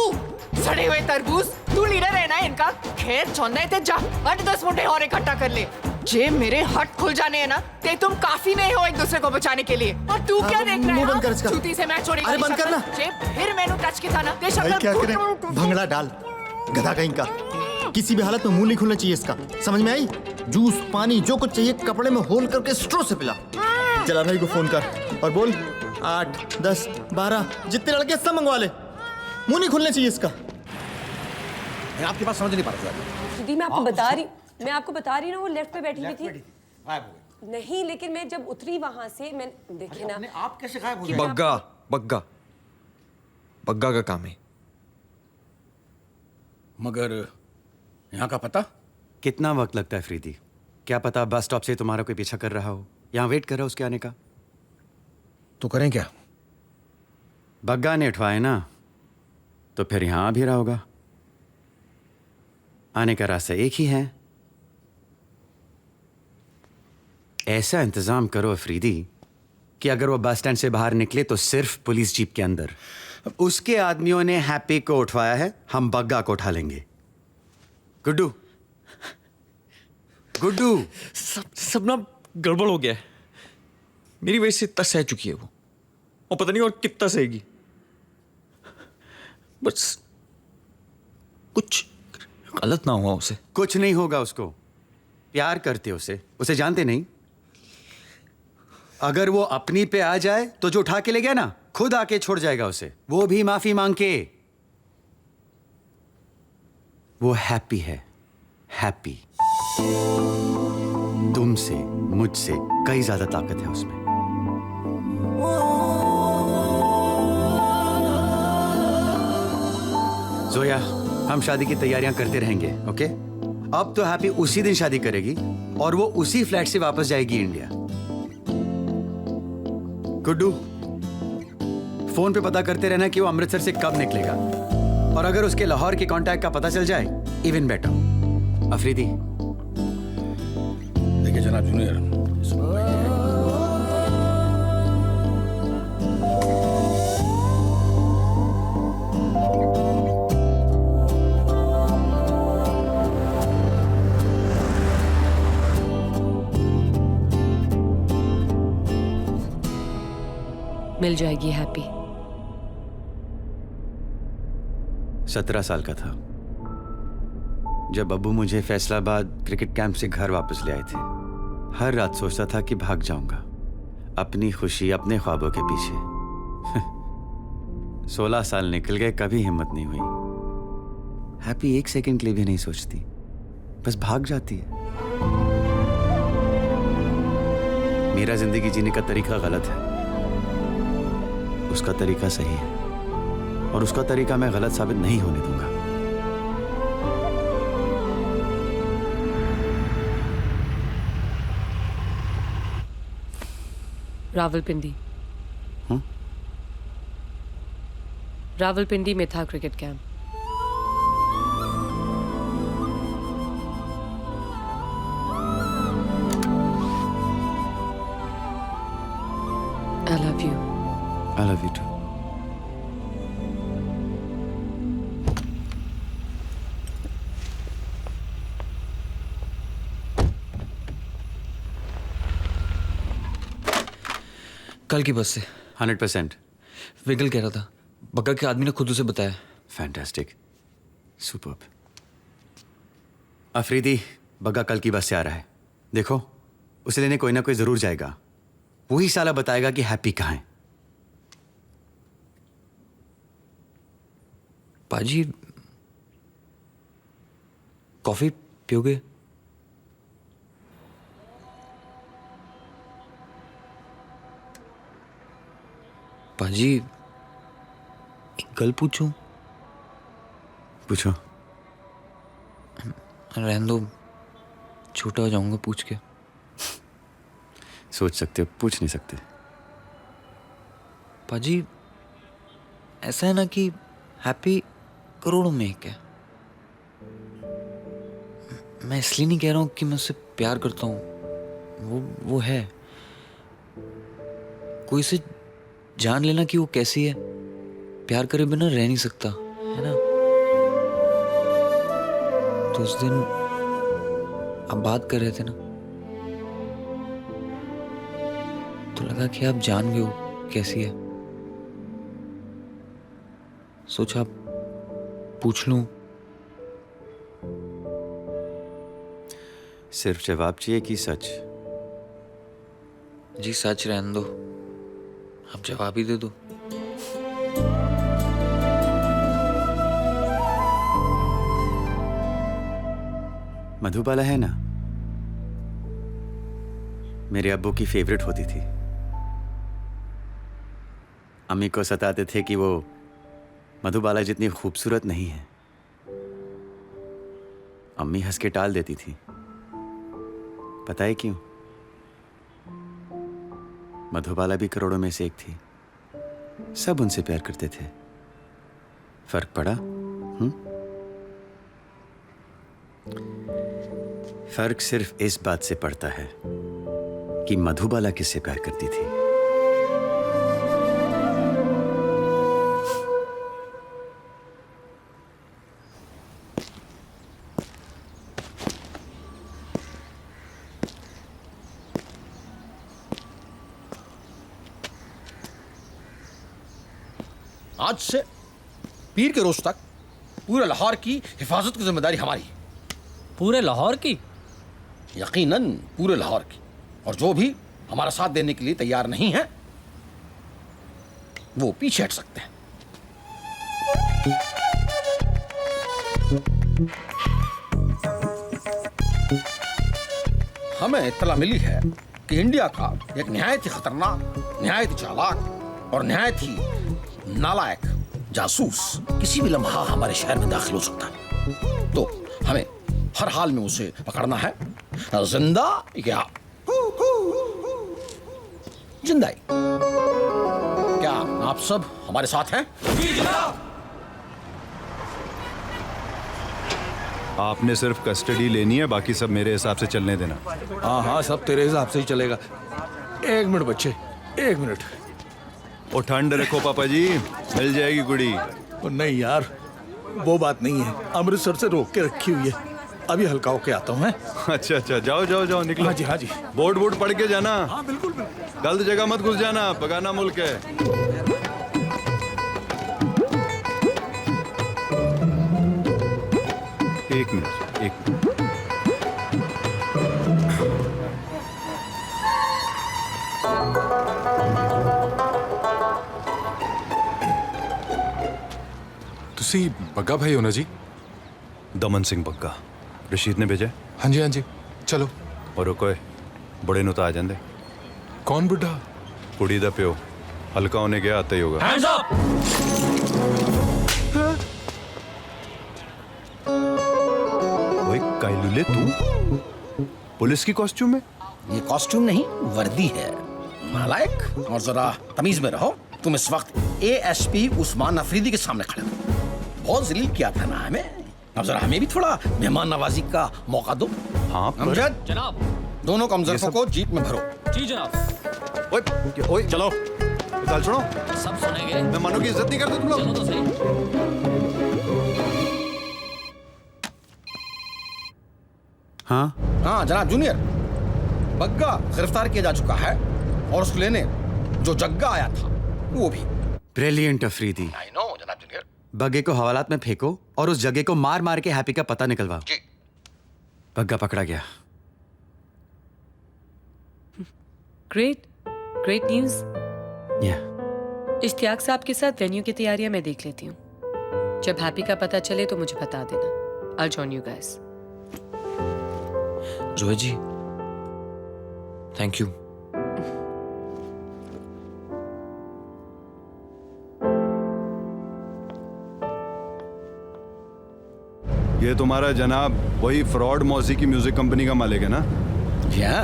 सड़े हुए तरबूज, तू लीडर है ना इनका। खेत चौंदा थे, जा 8-10 मुंडे और इकट्ठा कर ले। जे मेरे हट खुल जाने हैं ना, ते तुम काफी नहीं हो एक दूसरे को बचाने के लिए। और तू क्या देख रहा है? बंद कर इसका। चूती से मैं छोड़ी। अरे बंद करना। जे फिर मैनू टच किया था ना, भाई क्या करें, भंगड़ा डाल, गधा कहीं का। किसी भी हालत में मुंह नहीं खुलना चाहिए इसका, समझ में आई? जूस पानी जो कुछ चाहिए कपड़े में होल करके स्ट्रो से पिला। जला भाई को फोन कर और बोल 8, 10, 12 जितने लड़के सब मंगवा ले, मुंह नहीं खुलना चाहिए इसका। आपके पास समझ नहीं पा रहा। दीदी मैं आपको बता रही ना, वो लेफ्ट पे बैठी हुई थी। नहीं लेकिन मैं जब उतरी वहां से मैं देखे ना। आप कैसे गायब हो गए? बग्गा बग्गा बग्गा का काम है। मगर यहाँ का पता? कितना वक्त लगता है फ्रीदी? क्या पता बस स्टॉप से तुम्हारा कोई पीछा कर रहा हो, यहाँ वेट कर रहा हो उसके आने का। तो करें क्या? बग्गा ने उठवाए ना, तो फिर यहाँ आ भी रहा होगा। आने का रास्ता एक ही है। ऐसा इंतजाम करो अफरीदी कि अगर वो बस स्टैंड से बाहर निकले तो सिर्फ पुलिस जीप के अंदर। उसके आदमियों ने हैप्पी को उठवाया है, हम बग्गा को उठा लेंगे। गुड्डू गुड्डू सब ना गड़बड़ हो गया है। मेरी वजह से इतना सह चुकी है वो, और पता नहीं और कितना सहेगी। बस कुछ गलत ना हुआ उसे। कुछ नहीं होगा, उसको प्यार करते उसे जानते नहीं। अगर वो अपनी पे आ जाए तो जो उठा के ले गया ना, खुद आके छोड़ जाएगा उसे, वो भी माफी मांग के। वो हैप्पी है, हैप्पी। तुमसे मुझसे कई ज्यादा ताकत है उसमें। जोया, हम शादी की तैयारियां करते रहेंगे, ओके? अब तो हैप्पी उसी दिन शादी करेगी और वो उसी फ्लैट से वापस जाएगी इंडिया। गुड्डू, फोन पे पता करते रहना कि वो अमृतसर से कब निकलेगा, और अगर उसके लाहौर के कांटेक्ट का पता चल जाए इवन बेटर। अफरीदी। देखिए जनाब जूनियर, मिल जाएगी हैप्पी। 17 साल का था जब अब्बू मुझे फैसलाबाद क्रिकेट कैंप से घर वापस ले आए थे। हर रात सोचता था कि भाग जाऊंगा अपनी खुशी, अपने ख्वाबों के पीछे। 16 साल निकल गए, कभी हिम्मत नहीं हुई। हैप्पी एक सेकंड के लिए भी नहीं सोचती, बस भाग जाती है। मेरा जिंदगी जीने का तरीका गलत है, उसका तरीका सही है, और उसका तरीका मैं गलत साबित नहीं होने दूंगा। रावलपिंडी। रावलपिंडी में था cricket camp. I love you. I love you too. कल की बस से 100%। विगल कह रहा था, बग्गा के आदमी ने खुद उसे बताया। Fantastic, superb. अफरीदी, बग्गा कल की बस से आ रहा है। देखो, उसे लेने कोई ना कोई जरूर जाएगा। वही साला बताएगा कि हैप्पी कहाँ है। पाजी, कॉफी पियोगे? पाजी, एक गल पूछूं? पूछो। रहने दो, छोटा हो जाऊंगा पूछ के। सोच सकते हो, पूछ नहीं सकते। पाजी, ऐसा है ना कि हैप्पी करोड़ों में एक है। मैं इसलिए नहीं कह रहा हूं कि मैं उससे प्यार करता हूं, वो है। कोई से जान लेना कि वो कैसी है, प्यार करे बिना रह नहीं सकता, है ना? तो उस दिन आप बात कर रहे थे ना, तो लगा कि आप जान गए हो कैसी है। सोचा पूछ लूं, सिर्फ जवाब चाहिए कि सच? जी सच रहने दो, अब जवाब ही दे दो। मधुबाला है ना, मेरे अब्बू की फेवरेट होती थी। अम्मी को सताते थे कि वो मधुबाला जितनी खूबसूरत नहीं है। अम्मी हंस के टाल देती थी। पता है क्यों? मधुबाला भी करोड़ों में से एक थी। सब उनसे प्यार करते थे। फर्क पड़ा? फर्क सिर्फ इस बात से पड़ता है कि मधुबाला किससे प्यार करती थी। आज से पीर के रोज तक पूरे लाहौर की हिफाजत की जिम्मेदारी हमारी है। पूरे लाहौर की? यकीनन पूरे लाहौर की। और जो भी हमारा साथ देने के लिए तैयार नहीं है वो पीछे हट सकते हैं। हमें इत्तला मिली है कि इंडिया का एक निहायत ही खतरनाक, निहायत ही चालाक और निहायत ही नालायक जासूस किसी भी लम्हा हमारे शहर में दाखिल हो सकता है। तो हमें हर हाल में उसे पकड़ना है, जिंदा या जिंदा। क्या आप सब हमारे साथ हैं? आपने सिर्फ कस्टडी लेनी है, बाकी सब मेरे हिसाब से चलने देना। हाँ हाँ, सब तेरे हिसाब से ही चलेगा। एक मिनट बच्चे, एक मिनट। ओ ठंड रखो पापा जी, मिल जाएगी गुड़ी। नहीं यार, वो बात नहीं है, अमृतसर से रोक के रखी हुई है। अभी हल्का होके आता हूँ। अच्छा अच्छा, जाओ जाओ जाओ, निकलो। हाँ जी हाँ जी। बोर्ड पढ़ के जाना। हाँ बिल्कुल बिल्कुल। गलत जगह मत घुस जाना, बगाना मुल्क है। एक मिनट, एक मिनट। तुसी बग्गा भाई हो ना जी? दमन सिंह बग्गा, रशीद ने भेजा। हाँ जी चलो। और रुको, बड़े नु तो आ जांदे। कौन बुढ़ा? कुड़ी दा प्यो, हल्का होने गया आता ही होगा। Hands up! ओए कायलुले, तू पुलिस की कॉस्ट्यूम में? ये कॉस्ट्यूम नहीं, वर्दी है नालायक। और जरा तमीज में रहो। तुम इस वक्त एएसपी उस्मान अफरीदी के सामने खड़े हो। बहुत जलील किया था ना हमें, अब जरा हमें भी थोड़ा मेहमान नवाजी का मौका दो। हाँ अमजद, जनाब। दोनों कमजोरों को जीप में भरो। जी जनाब। ओए चलो, गाल सुनो। सब सुनेंगे। मेहमानों की इज्जत नहीं करते तुम लोग। चलो तो सही। हाँ जनाब जूनियर, बग्गा गिरफ्तार किया जा चुका है और उसको लेने जो जग्गा आया था वो भी। ब्रिलियंट अफरीदी। आई नो जनाब जूनियर। बग्गे को हवालात में फेंको और उस जगह को मार मार के हैप्पी का पता निकलवाओ। जी। बग्गा पकड़ा गया। Great news. या इश्तियाक साहब के साथ वेन्यू की तैयारियां मैं देख लेती हूँ। जब हैप्पी का पता चले तो मुझे बता देना। I'll join you guys. Joey ji, thank you. ये तुम्हारा जनाब वही फ्रॉड मौसीकी म्यूजिक कंपनी का मालिक है ना? क्या?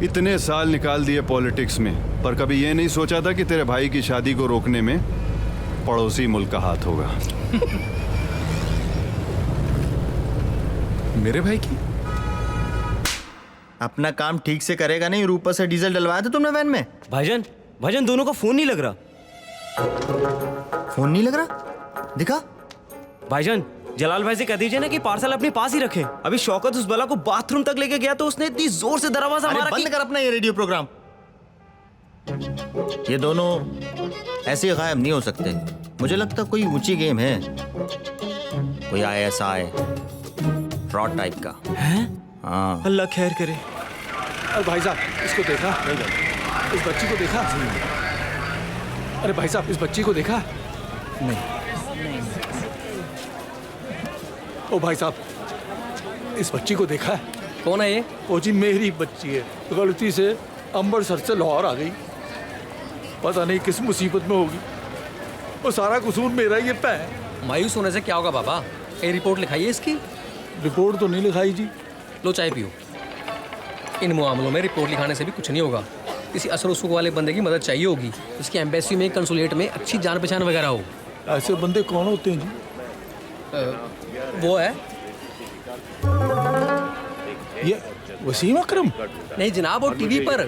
इतने साल निकाल दिए पॉलिटिक्स में, पर कभी ये नहीं सोचा था कि तेरे भाई की शादी को रोकने में पड़ोसी मुल्क का हाथ होगा। मेरे भाई की? अपना काम ठीक से करेगा नहीं, ऊपर से डीजल डलवाया था तुमने वैन में। भाईजान दोनों का फोन नहीं लग रहा। फोन नहीं लग रहा? दिखा। भाईजान, जलाल भाई से कह दीजिए ना कि पार्सल अपने पास ही रखे। अभी शौकत उस बला को बाथरूम तक लेके गया तो उसने इतनी जोर से दरवाजा मारा। बंद कर अपना ये रेडियो प्रोग्राम। ये दोनों ऐसे गायब नहीं हो सकते। मुझे लगता कोई ऊंची गेम है, कोई ISI फ्रॉड टाइप का है। हाँ अल्लाह खैर करे। अरे भाई साहब इसको देखा, इस बच्ची को देखा? अरे भाई साहब इस बच्ची को देखा? नहीं। ओ भाई साहब इस बच्ची को देखा है? कौन है ये? ओ जी मेरी बच्ची है, गलती से अमृतसर से लाहौर आ गई, पता नहीं किस मुसीबत में होगी, वो सारा कसूर मेरा ही है। मायूस होने से क्या होगा बाबा, ये रिपोर्ट लिखाइए इसकी। रिपोर्ट तो नहीं लिखाई जी। लो चाय पियो। इन मामलों में रिपोर्ट लिखाने से भी कुछ नहीं होगा। किसी असर उसुख वाले बंदे की मदद चाहिए होगी, उसकी एम्बेसी में, कंसुलेट में अच्छी जान पहचान वगैरह हो। ऐसे बंदे कौन होते हैं जी? वो है ये वसीम अकरम? नहीं जनाब, वो टीवी पर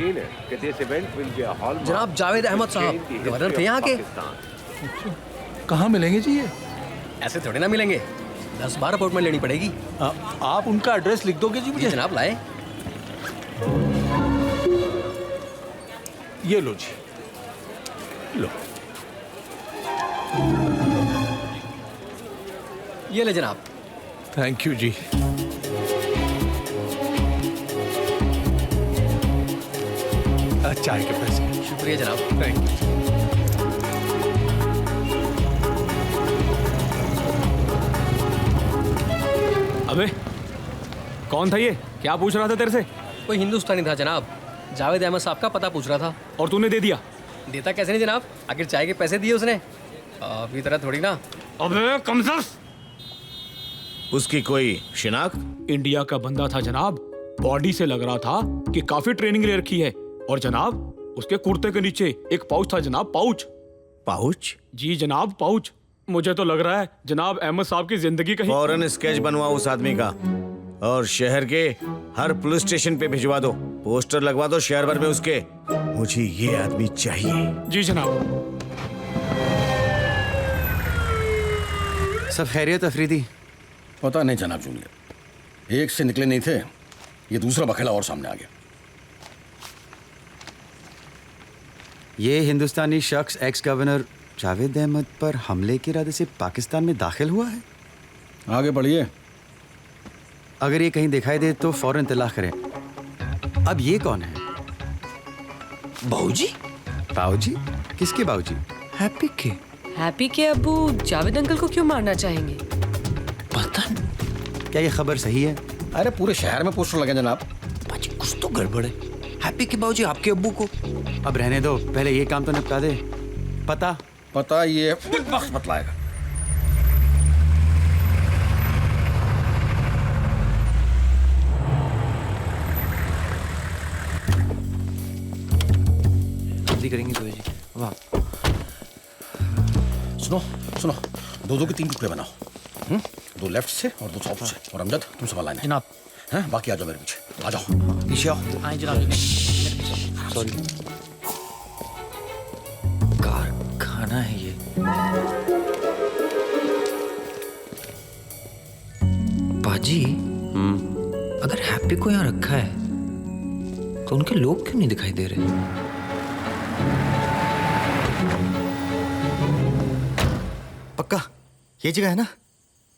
जनाब जावेद अहमद साहब गवर्नर थे यहाँ के। कहाँ मिलेंगे जी ये? ऐसे थोड़े ना मिलेंगे, 10-12 अपॉइंटमेंट लेनी पड़ेगी। आप उनका एड्रेस लिख दोगे जी मुझे? जनाब लाए। ये लो जी, लो। ये ले जनाब। थैंक यू जी। चाय के पैसे। शुक्रिया जनाब। Thank you. अबे कौन था ये? क्या पूछ रहा था तेरे से? कोई हिंदुस्तानी था जनाब, जावेद अहमद साहब का पता पूछ रहा था। और तूने दे दिया? देता कैसे नहीं जनाब, आखिर चाय के पैसे दिए उसने, अभी तरह थोड़ी ना। अबे कमजोर। उसकी कोई शिनाख्त? इंडिया का बंदा था जनाब, बॉडी से लग रहा था कि काफी ट्रेनिंग ले रखी है। और जनाब उसके कुर्ते के नीचे एक पाउच था जनाब, पाउच। पाउच? जी जनाब पाउच। मुझे तो लग रहा है जनाब अहमद साहब की जिंदगी का फौरन स्केच बनवाओ उस आदमी का और शहर के हर पुलिस स्टेशन पे भिजवा दो, पोस्टर लगवा दो शहर भर में उसके, मुझे ये आदमी चाहिए। जी जनाब। सब खैरियत अफरीदी? पता नहीं जनाब जूनियर, एक से निकले नहीं थे, ये दूसरा बखेड़ा और सामने आ गया। ये हिंदुस्तानी शख्स एक्स गवर्नर जावेद अहमद पर हमले के इरादे से पाकिस्तान में दाखिल हुआ है? आगे बढ़िए। अगर ये कहीं दिखाई दे तो फौरन इत्तला करें। अब ये कौन है? बाऊजी? बाऊजी? किसके बाऊजी? हैप्पी के। हैप्पी के अब्बू जावेद अंकल को क्यों मारना चाहेंगे? पता नहीं। क्या ये खबर सही है? अरे पूरे शहर में पोस्टर लगे जनाब। बाजी कुछ तो गड़बड़ है। हैप्पी के बाऊजी आपके अब्बू को। अब रहने दो, पहले ये काम तो निपटा दे। पता ये वक्त बतलाएगा। जल्दी करेंगे सोए जी। वाह। सुनो, दो के 3 टुकड़े बनाओ। 2 लेफ्ट से और 2 साउथ से। और अमजद तुम संभाल लेना जनाब। हैं? बाकी आ जाओ मेरे पीछे। आ जाओ पीछे आओ। आए जनाब। सॉरी। कारखाना है ये। बाजी, अगर हैप्पी को यहाँ रखा है तो उनके लोग क्यों नहीं दिखाई दे रहे? पक्का ये जगह है ना?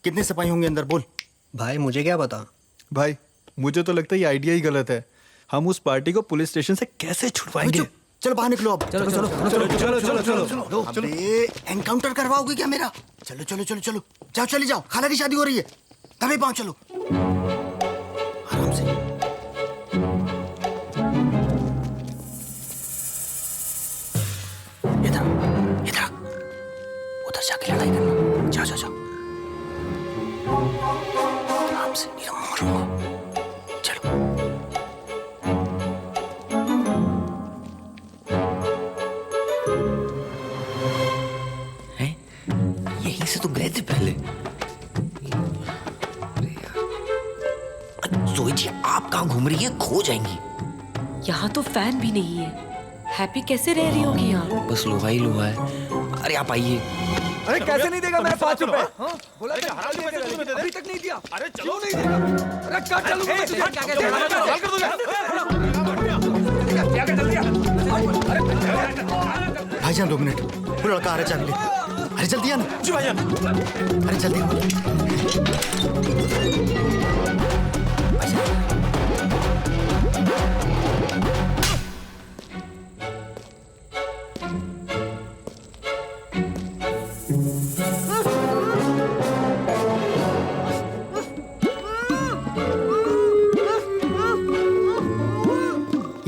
कितने सिपाही होंगे अंदर? बोल भाई मुझे क्या पता। भाई मुझे तो लगता है ये आइडिया ही गलत है। हम उस पार्टी को पुलिस स्टेशन से कैसे छुड़वाएंगे? चलो बाहर निकलो अब। चलो। अबे एनकाउंटर करवाओगे क्या मेरा? चलो जाओ, चले जाओ, खाला की शादी हो रही है, तभी पाओ। चलो आराम से। इधर उधर जाके लड़ाई करना। जाओ आराम से, नहीं तो मारूंगा। चलो। यहीं से तो गए थे पहले। जोई जी आप कहाँ घूम रही हैं? खो जाएंगी। यहाँ तो फैन भी नहीं है, हैप्पी कैसे रह रही होगी यहाँ? बस लोहा ही लोहा है। अरे आप आइए। अरे कैसे नहीं देगा मैं 5 रुपए? बोला अभी तक नहीं दिया। अरे चलो नहीं देगा। अरे काट चलो। भाईजान 2 मिनट, वो लड़का आ रहा है, चाबी ले। अरे जल्दी आना। जी भाईजान। अरे जल्दी। भाईजान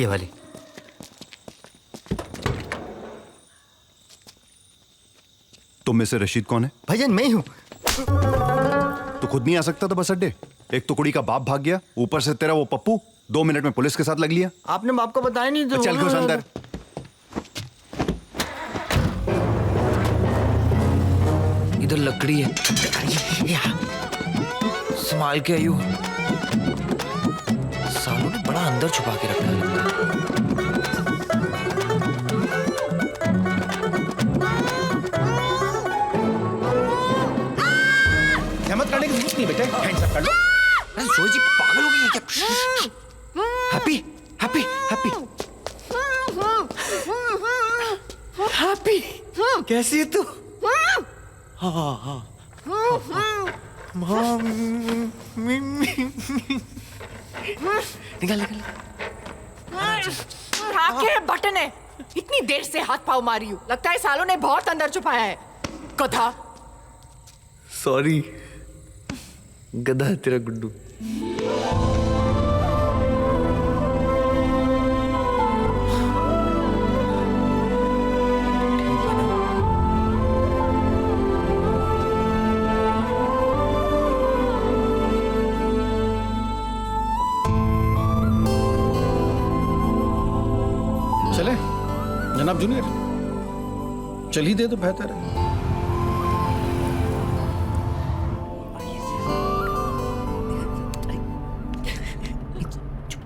ये वाली। तुम में से रशीद कौन है? भाईजान मैं ही हूँ। तो खुद नहीं आ सकता था बस अड्डे? एक तो कुड़ी का बाप भाग गया, ऊपर से तेरा वो पप्पू 2 मिनट में पुलिस के साथ लग लिया। आपने बाप को बताया नहीं तो चल घुस अंदर। इधर लकड़ी है, संभाल के आयु। सालों ने बड़ा अंदर छुपा के रखा है लगता है। हिम्मत करने की जरूरत नहीं बेटे, हैंड्स अप कर लो। अरे सोई जी पागल हो गई है क्या? हैप्पी हैप्पी हैप्पी हैप्पी, कैसी है तू? हाँ हाँ निकाल निकाल। आखिर बटन है, इतनी देर से हाथ पाँव मारी हूँ, लगता है सालों ने बहुत अंदर छुपाया है। कथा सॉरी, गधा है तेरा गुड्डू। चले जनाब जूनियर, चल ही दे तो बेहतर है।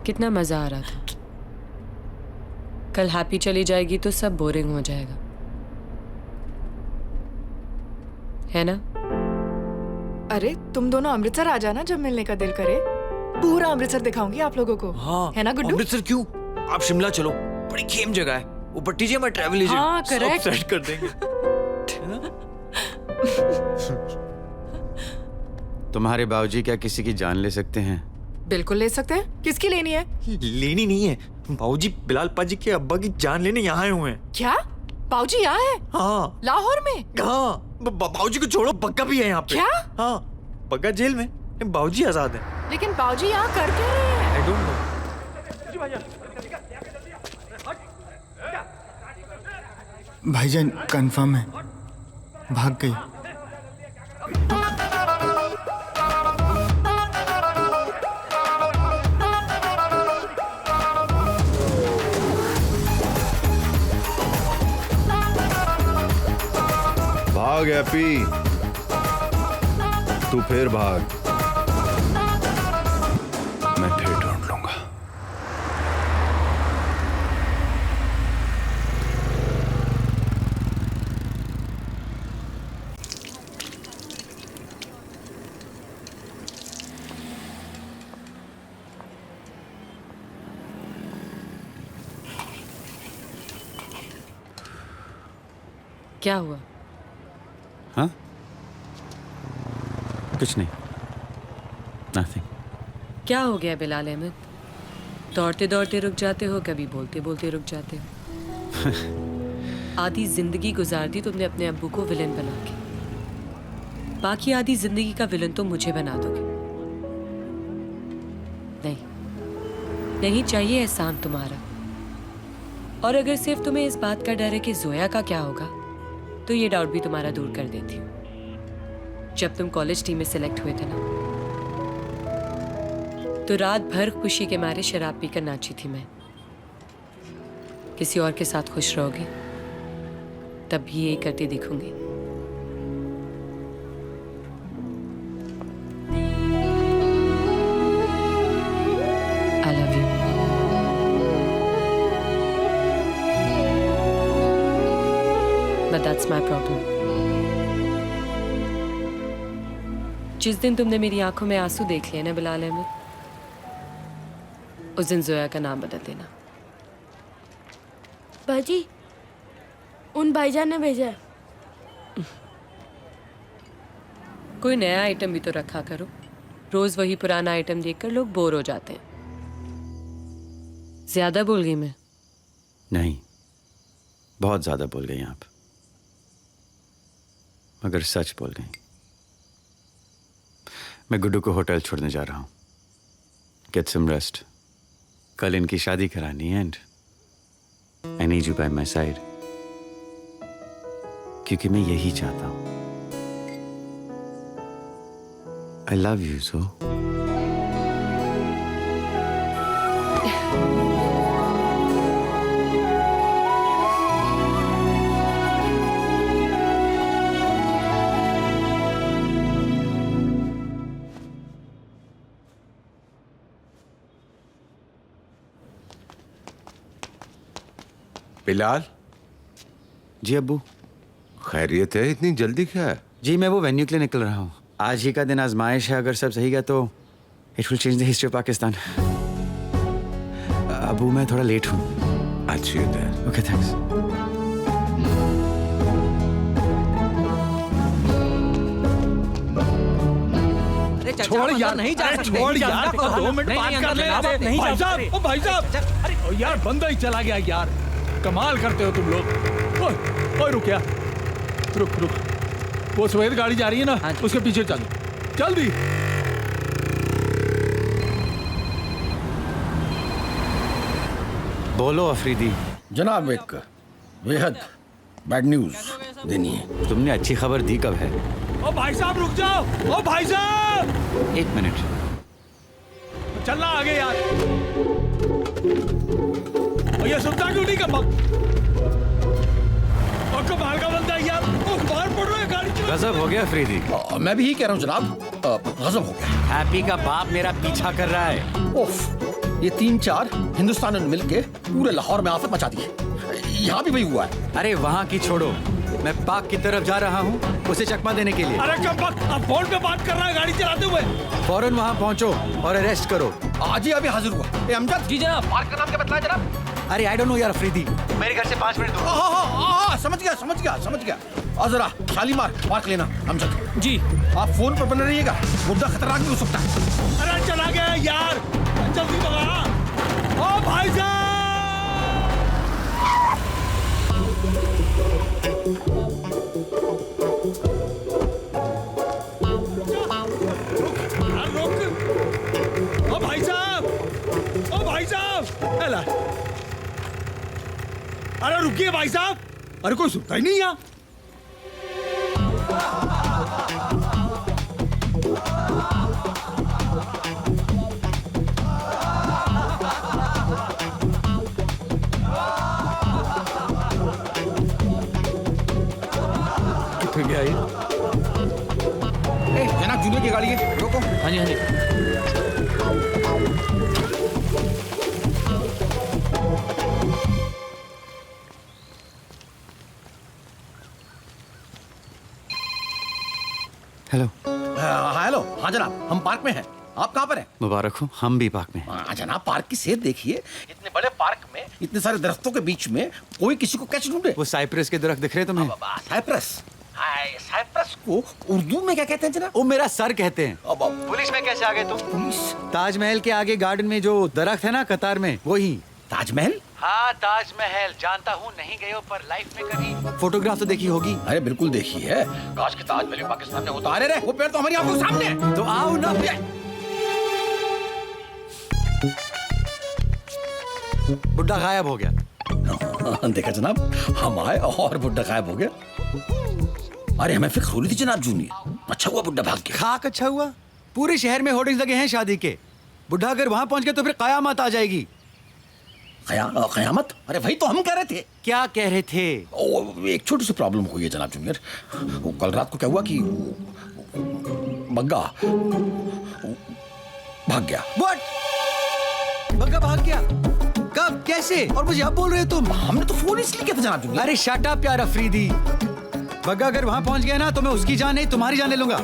कितना मजा आ रहा था। कल हैप्पी चली जाएगी तो सब बोरिंग हो जाएगा, है ना? अरे तुम दोनों अमृतसर आ जाना जब मिलने का दिल करे, पूरा अमृतसर दिखाऊंगी आप लोगों को। हाँ, है ना गुड्डू? अमृतसर क्यों, आप शिमला चलो, बड़ी खेम जगह है। ऊपर टीजे में ट्रैवल एजेंट, हाँ, सब correct। सेट कर देंगे। तुम्हारे बाबूजी क्या किसी की जान ले सकते हैं? बिल्कुल ले सकते हैं। किसकी लेनी है? लेनी नहीं है, बाबूजी बिलाल पाजी के अब्बा की जान लेने यहाँ आए हुए हैं। क्या बाबूजी यहाँ है? हाँ। लाहौर में? हाँ, बाबूजी को छोड़ो, बग्गा भी है यहाँ पे। क्या? हाँ, बग्गा जेल में, बाबूजी आजाद है। लेकिन बाबूजी यहाँ कर क्या रहे हैं? I don't know. भाईजान कंफर्म है, भाग गई। भाग हैप्पी, तू फिर भाग, मैं फिर ढूंढ लूंगा। क्या हुआ? हाँ? कुछ नहीं, नथिंग। क्या हो गया बिलाल अहमद? दौड़ते दौड़ते रुक जाते हो, कभी बोलते बोलते रुक जाते हो। आधी जिंदगी गुजार दी तुमने अपने अब्बू को विलन बना के, बाकी आधी जिंदगी का विलन तो मुझे बना दोगे। नहीं, नहीं चाहिए एहसान तुम्हारा। और अगर सिर्फ तुम्हें इस बात का डर है कि जोया का क्या होगा, तो ये डाउट भी तुम्हारा दूर कर देती हूँ। जब तुम कॉलेज टीम में सिलेक्ट हुए थे ना, तो रात भर खुशी के मारे शराब पीकर नाची थी मैं। किसी और के साथ खुश रहोगे तब भी यही करती दिखूंगी। I love you. But that's my problem. जिस दिन तुमने मेरी आंखों में आंसू देख लिए ना बिलाल अहमद, उस दिन जोया का नाम बदल देना। बाजी, उन भाईजान ने भेजा है। कोई नया आइटम भी तो रखा करो। रोज वही पुराना आइटम देखकर लोग बोर हो जाते हैं। ज्यादा बोल गई मैं? नहीं, बहुत ज्यादा बोल गई आप, मगर सच बोल गई। मैं गुड्डू को होटल छोड़ने जा रहा हूँ। गेट सम रेस्ट, कल इनकी शादी करानी है and I need you by my side, क्योंकि मैं यही चाहता हूं। I love you so. Bilal. जी अब्बू। खैरियत है? इतनी जल्दी क्या है? जी मैं वो वेन्यू के लिए निकल रहा हूँ। आज ही का दिन आजमाइश है, अगर सब सही गया तो it will change the history of Pakistan. Abu मैं थोड़ा लेट हूँ। अच्छी है। Okay thanks. छोड़ यार, नहीं जा सकते, छोड़ यार, 2 मिनट बात कर ले। भाई साहब, ओ भाई साहब, ओ यार बंदा ही चला गया यार, कमाल करते हो तुम लोग। ओए रुक यार, रुक रुक, वो सफेद गाड़ी जा रही है ना, उसके पीछे चल जल्दी। बोलो अफरीदी। जनाब एक बेहद बैड न्यूज देनी है। तुमने अच्छी खबर दी कब है? ओ भाई साहब रुक जाओ, ओ भाई साहब। 1 मिनट। चलना आगे यार। और ये सुनता क्यों नहीं कम? और कमाल का बंदा यार, ओ बाहर पड़ रहा है गाड़ी चला। गजब हो गया अफरीदी। मैं भी यही कह रहा हूँ जनाब, गजब हो गया। हैप्पी का बाप मेरा पीछा कर रहा है। उफ, ये 3-4 हिंदुस्तान ने मिलके पूरे लाहौर में आफत मचा दी है। यहाँ भी वही हुआ है। अरे वहाँ की छोड़ो, मैं पाक की तरफ जा रहा हूँ उसे चकमा देने के लिए। अरे कब आप फोन पे बात कर रहा है गाड़ी चलाते हुए? फौरन वहाँ पहुँचो और अरेस्ट करो। आज ही अभी हाजिर हुआ। ए अमजद। जी जनाब। पार्क का नाम क्या बतलाया जनाब? अरे आई डोंट नो यार अफरीदी, मेरे घर से 5 मिनट दूर। समझ गया। और जरा शालीमार पार्क लेना अमजद। जी। आप फोन पर बने रहिएगा, मुद्दा खतरनाक भी हो सकता है। अरे चला गया यार, जल्दी भगा। ओ भाई साहब। ओ भाई साहब, हेला। अरे रुकिए भाई साहब, अरे कोई सुनता ही नहीं यहाँ। कितने गया ये? जनाब जूनियर की गाड़ी है, रोको। हाँ जी हाँ जी। हेलो। हेलो, हाँ जनाब, हम पार्क में हैं। आप कहाँ पर हैं? मुबारक हो, हम भी पार्क में हैं। हाँ जनाब, पार्क की सेहत देखिए। इतने बड़े पार्क में इतने सारे दरख्तों के बीच में कोई किसी को कैसे ढूंढे? वो साइप्रस के दरख्त दिख रहे तुम्हें? साइप्रस? साइप्रस को उर्दू में क्या कहते हैं जनाब? वो मेरा सर कहते हैं। पुलिस में कैसे आ गए तुम? पुलिस? ताजमहल के आगे गार्डन में जो दरख्त है ना कतार में, वही। ताजमहल? हाँ ताजमहल, जानता हूँ नहीं गए हो पर लाइफ में कभी फोटोग्राफ तो देखी होगी। अरे बिल्कुल देखी है, काश के ताजमहल पाकिस्तान में होता। अरे वो पेड़ तो हमारी आंखों के सामने है। तो आओ ना। बुड्ढा गायब हो गया। देखा जनाब, हम आए और बुड्ढा गायब हो गया। अरे हमें फिक्र हो रही थी जनाब जूनियर, अच्छा हुआ बुड्ढा भाग गया। खाक अच्छा हुआ, पूरे शहर में होर्डिंग्स लगे हैं शादी के। बुड्ढा अगर वहां पहुंच गया तो फिर कयामत आ जाएगी। कयामत? अरे भाई तो हम कह रहे थे। क्या कह रहे थे? एक छोटी सी प्रॉब्लम हुई है जनाब जूनियर। कल रात को क्या हुआ कि बग्गा भाग गया। What? बग्गा भाग गया? कब, कैसे? और मुझे अब बोल रहे हो तुम? हमने तो फोन इसलिए किया था जनाब जूनियर। अरे शट अप यार अफरीदी। बग्गा अगर वहां पहुंच गया ना तो मैं उसकी जान नहीं तुम्हारी जान ले लूंगा।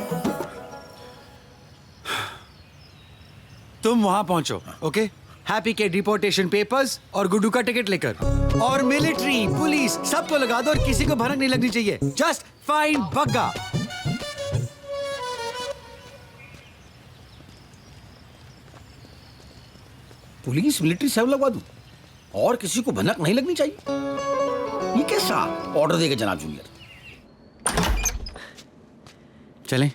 तुम वहां पहुंचो, ओके? हैप्पी के डिपोर्टेशन पेपर्स और गुड्डू का टिकट लेकर, और मिलिट्री पुलिस सबको लगा दो और किसी को भनक नहीं लगनी चाहिए। Just find Bagga. Police military सब लगवा दूं और किसी को भनक नहीं लगनी चाहिए? ये कैसा ऑर्डर देगा जनाब जूनियर? चलें?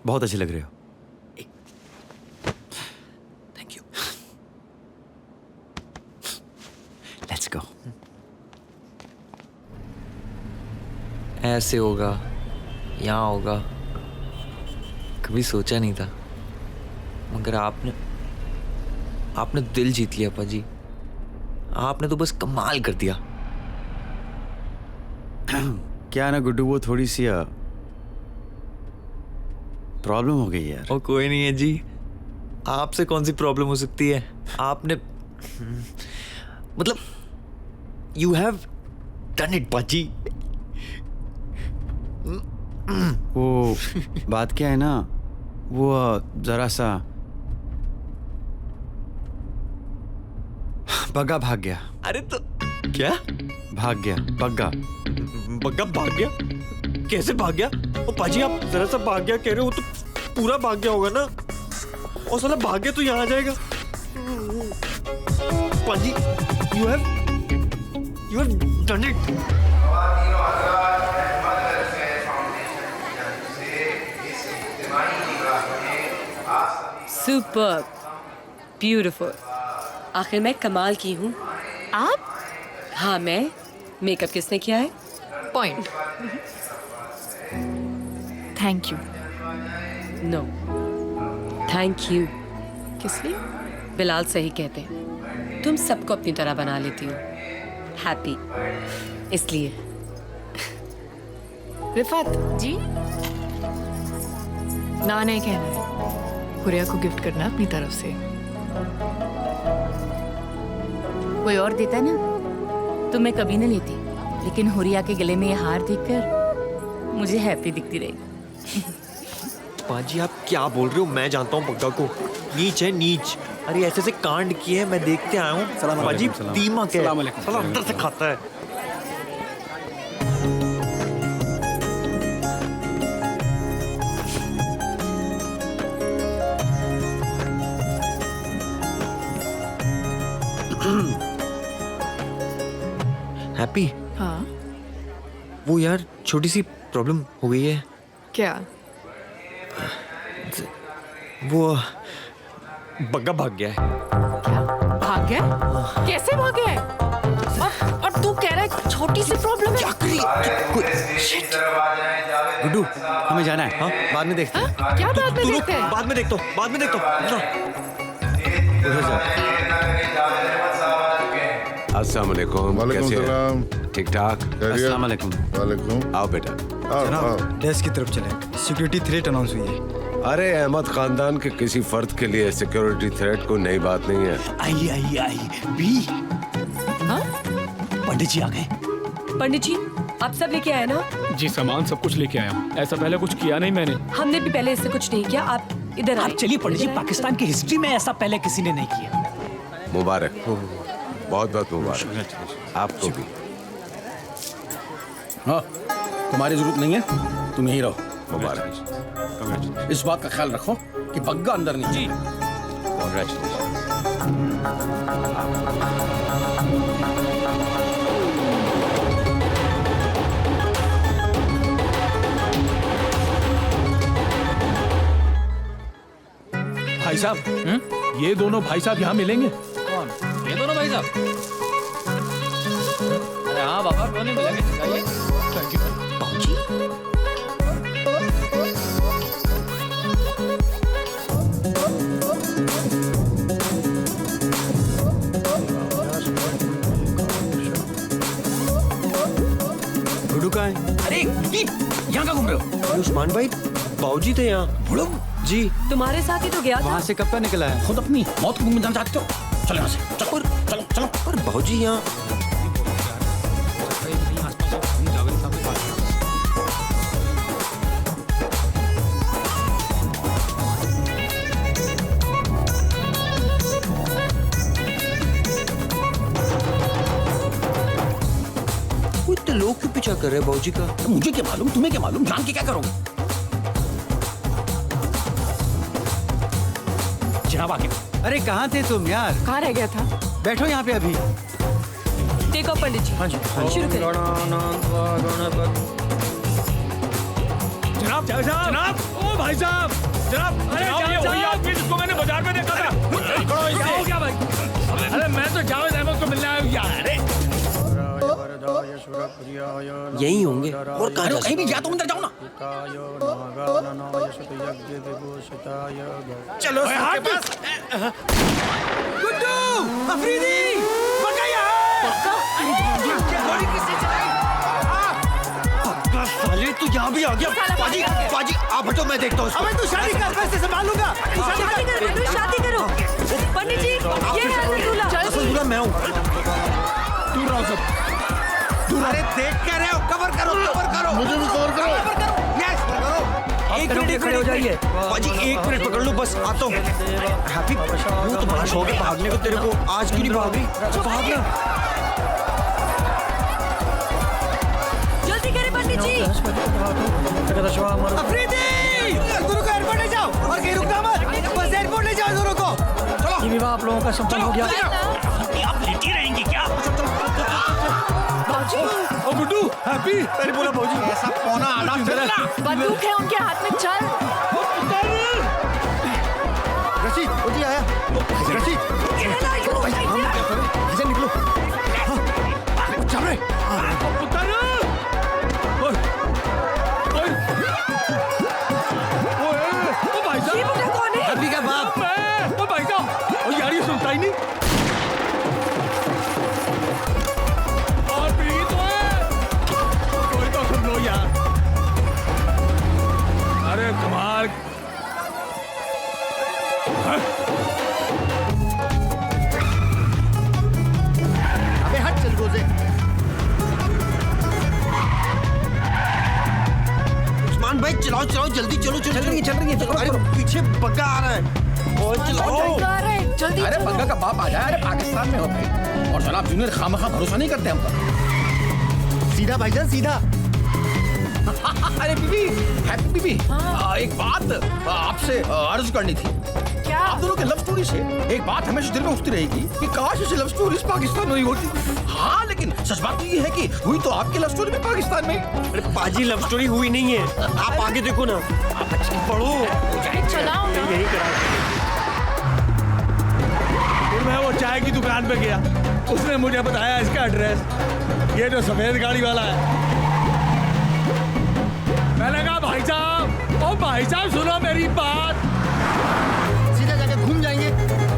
बहुत अच्छे लग रहे हो। ऐसे होगा, यहाँ होगा, कभी सोचा नहीं था। मगर आपने दिल जीत लिया पाजी। आपने तो बस कमाल कर दिया। क्या ना गुड्डू, वो थोड़ी सी प्रॉब्लम हो गई यार। और कोई नहीं है जी, आपसे कौन सी प्रॉब्लम हो सकती है? आपने मतलब यू हैव डन इट पाजी। वो बात क्या है ना, वो जरा सा बग्गा भाग गया। अरे तो क्या भाग गया? बग्गा भाग गया? कैसे भाग गया? ओ पाजी, आप जरा सा भाग गया कह रहे हो तो पूरा भाग गया होगा ना। और साला भाग गया तो यहाँ आ जाएगा। पाजी, you have done it. Super beautiful. आखिर मैं कमाल की हूँ। आप? हाँ मैं। मेकअप किसने किया है? Point. Thank you. No thank you. किस लिए? बिलाल सही कहते हैं, तुम सबको अपनी तरह बना लेती हो। हैप्पी इसलिए। रिफात जी, ना नहीं कहना है, हुरिया को गिफ्ट करना अपनी तरफ से। कोई और देता ना तो मैं कभी न लेती, लेकिन हुरिया के गले में ये हार देखकर मुझे हैप्पी दिखती रही। पाजी आप क्या बोल रहे हो? मैं जानता हूँ बग्गा को। नीच है नीच। अरे ऐसे ऐसे कांड किए हैं, मैं देखते आया हूँ। पाजी दीमक है, साला अंदर से खाता है। हैप्पी। हाँ वो यार छोटी सी प्रॉब्लम हो गई है। क्या? वो बग्गा भाग गया है। क्या भाग गया? कैसे भाग गया है? और तू कह रहा है छोटी सी प्रॉब्लम है? गुड्डू, हमें जाना है। हाँ, बाद में देखते हैं। क्या बाद में देखते हैं? बाद में देखता हूँ, बाद में देखता हूँ। अस्सलाम वालेकुम। कैसे हैं? ठीक ठाक। अस्सलाम वालेकुम। वालेकुम। आओ बेटा। जनाब, डेस्क की तरफ चले। सिक्योरिटी थ्रेट अनाउंस हुई है। अरे अहमद खानदान के किसी फर्द के लिए सिक्योरिटी थ्रेट कोई नई बात नहीं है। आई बी। पंडित जी आ गए। पंडित जी आप सब लेके आए ना? जी सामान सब कुछ लेके आया हूँ। ऐसा पहले कुछ किया नहीं मैंने। हमने भी पहले इससे कुछ नहीं किया। आप इधर आप चलिए पंडित जी, पाकिस्तान की हिस्ट्री में ऐसा पहले किसी ने नहीं किया। मुबारक, बहुत बहुत मुबारक आपको भी। हाँ, तुम्हारी जरूरत नहीं है, तुम यहीं रहो। मुबारक। इस बात का ख्याल रखो कि बग्गा अंदर नहीं। जी भाई साहब, ये दोनों भाई साहब यहाँ मिलेंगे? कौन? ये दोनों भाई साहब? अरे हाँ बाबा, क्यों नहीं मिलेंगे? आइए। गुड्डू कहाँ है? अरे यहाँ का घूम रहे हो? उस्मान भाई, बाबूजी थे यहाँ। जी तुम्हारे साथ ही तो गया था। वहाँ से कब का निकला है? खुद अपनी मौत को मुंह में जाना चाहते हो? चलो यहाँ से, चलो चलो चलो। और बाबूजी यहाँ इतने लोग क्यों पीछा कर रहे हैं बाबूजी का? मुझे क्या मालूम, तुम्हें क्या मालूम, जान के क्या करोगे? जनाब आगे। अरे कहाँ थे तुम यार? कहाँ रह गया था? बैठो यहाँ पे अभी। देखो पंडित जी। हाँ जी, शुरू करें। जनाब जनाब, ओ भाई साहब, जनाब, अरे ये वही आदमी जिसको मैंने बाजार में देखा था। क्या हो गया भाई? अरे मैं तो जावेद अहमद को मिलने आया हूँ यार। यही होंगे और कहाँ जा कहीं भी जा, तुम अंदर जाओ ना। चलो सबके पास। गुड्डू, अफरीदी, पक्का गोली किसने चलाई? पक्का साले तू यहाँ भी आ गया। बाजी बाजी आप हटो, मैं देखता हूँ इसको। अबे तू शादी कर, पैसे संभालूंगा। शादी करो, शादी करो। पंडित जी, ये है असल दूल्हा। असल दूल्हा मैं हूँ। दूर रहो सब। अरे देख क्या रहे हो? कवर करो, कवर करो। मुझे भी कवर करो। यस करो। एक मिनट खड़े हो जाइए। बाजी 1 मिनट पकड़ लो बस, आता हूँ। हैप्पी, वो तो बड़ा शौक है भागने को तेरे को, आज क्यों नहीं भागी? भागना। जल्दी करें पंडित जी। अफरीदी, दोनों को एयरपोर्ट ले जाओ और कहीं रुकना मत, बस एयरपोर्ट ले जाओ दोनों को। चलो। ये विवाह आप लोगों का संपन्न हो गया। आप लेटी रहेंगी क्या? ओ गुड्डू, हैप्पी। मैंने बोला भाजी ऐसा पौना आधा चलना। बंदूक है उनके हाथ में, चल। रशीद, वो जी आया। रशीद, ऐसे निकलो। चल रहे। उतर। ओए, ओए, ओ भाई साहब। ये मुझे कौन है? हैप्पी का बाप। ओ भाई साहब, ओ यार ये सुनता ही नहीं। और भी तो है। कोई तो सुन लो यार। अरे कमाल। अबे हट चल रोजे। उस्मान भाई चलाओ चलाओ, जल्दी चलो चलो। चल रही है चलो। अरे पीछे बग्गा आ रहा है। और चलाओ। जल्दी अरे बग्गा का बाप आ जाए। अरे पाकिस्तान में हो भाई, और जनाब जूनियर खामखा भरोसा नहीं करते हम पर। सीधा भाईजान सीधा। अरे बीबी, हैप्पी बीबी, एक बात आपसे अर्ज करनी थी। क्या? आप दोनों की लव स्टोरी से एक बात हमेशा दिल में उठती रहेगी कि काश ऐसी लव स्टोरी पाकिस्तान में ही होती। हाँ लेकिन सच बात तो ये है कि हुई तो आपकी लव स्टोरी भी पाकिस्तान में। अरे पाजी लव स्टोरी हुई नहीं है, आप आगे देखो ना, आप पढ़ो। चलाओ ना। यही करा। फिर मैं वो चाय की दुकान पे गया, उसने मुझे बताया इसका एड्रेस, ये जो सफेद गाड़ी वाला है। मैंने कहा भाई साहब, ओ भाई साहब सुनो मेरी बात। सीधा जाके घूम जाएंगे,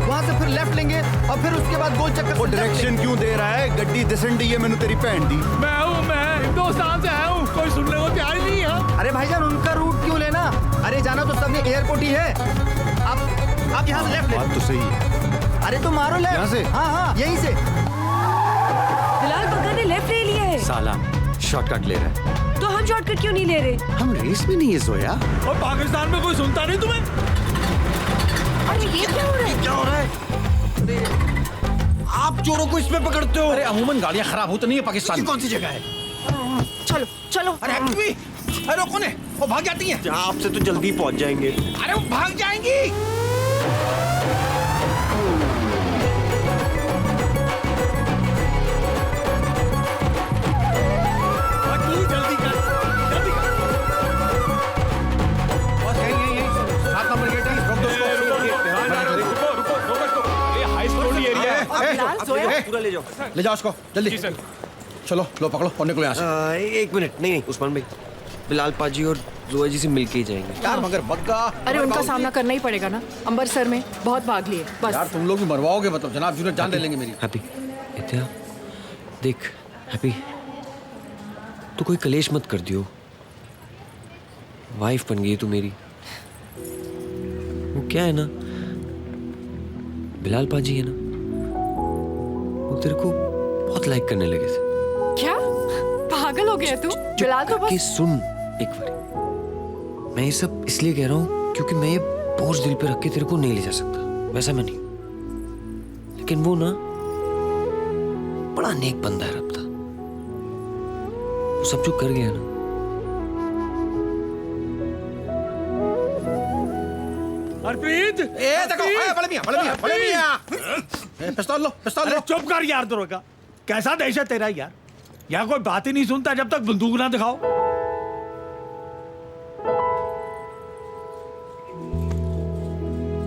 वहाँ से फिर लेफ्ट लेंगे और फिर उसके बाद गोल चक्कर। वो डायरेक्शन क्यों दे रहा है? गड्डी दिसंडी है मैंने तेरी भैन दी। मैं हिंदुस्तान से आया हूँ, कोई सुनने को तैयार ही नहीं है। अरे भाईजान उनका रूट क्यों लेना? अरे जाना तो सबने एयरपोर्ट ही है। आप यहाँ से लेफ्ट ले। बात तो सही है। अरे तो मारो लेफ्ट। यहाँ से? हाँ यहीं से। बिलाल बग्गा ने लेफ्ट ले लिया है। साला शॉर्टकट ले रहा है। तो हम शॉर्टकट क्यों नहीं ले रहे? हम रेस में नहीं है जोया। और पाकिस्तान में कोई सुनता नहीं तुम्हें? अरे ये क्या हो रहा है? क्या हो रहा है? आप चोरों को इसमें पकड़ते हो? अरे अमूमन गाड़ियाँ खराब होती नहीं है पाकिस्तान में। कौन सी जगह है? चलो चलो। अरे हैप्पी, अरे कौन है? वो भाग जाती हैं। आपसे तो जल्दी पहुंच जाएंगे। अरे वो भाग जाएंगी। जल्दी कर, जल्दी कर। बस यही 7 नंबर गेट है, रोक दो उसको। रुको, ये हाई सिक्योरिटी एरिया है। पूरा ले जाओ। ले जाओ उसको जल्दी। चलो लो पकड़ो और निकलो यहाँ से। एक मिनट, नहीं उस्मान भाई, बिलाल पाजी और जोया जी से मिलके ही जाएंगे। यार मगर बग्गा। अरे उनका सामना करना ही पड़ेगा ना, अंबरसर में बहुत भाग लिए बस। यार तुम लोग भी मरवाओगे, मतलब जनाब जूनियर जान ले लेंगे मेरी। हैप्पी, इत्या देख हैप्पी, तू कोई कलेश मत कर दियो। वाइफ बन गई तू मेरी। वो क्या है ना, बिलाल पाजी है ना, वो तेरे को बहुत लाइक करने लगे थे। क्या पागल हो गया तू? बिलाल तो कि बस। सुन एक बार, मैं ये सब इसलिए कह रहा हूँ क्योंकि मैं ये बोझ दिल पे रख के तेरे को नहीं ले जा सकता, वैसा मैं नहीं। लेकिन वो ना बड़ा नेक बंदा है रब था। वो सब जो कर गया ना, हरप्रीत, ए देखो, बड़े मियां। पिस्तौल लो, पिस्तौल लो। चुप कर यार दरोगा, कैसा दहशत तेरा यार। यहाँ कोई बात ही नहीं सुनता जब तक बंदूक ना दिखाओ।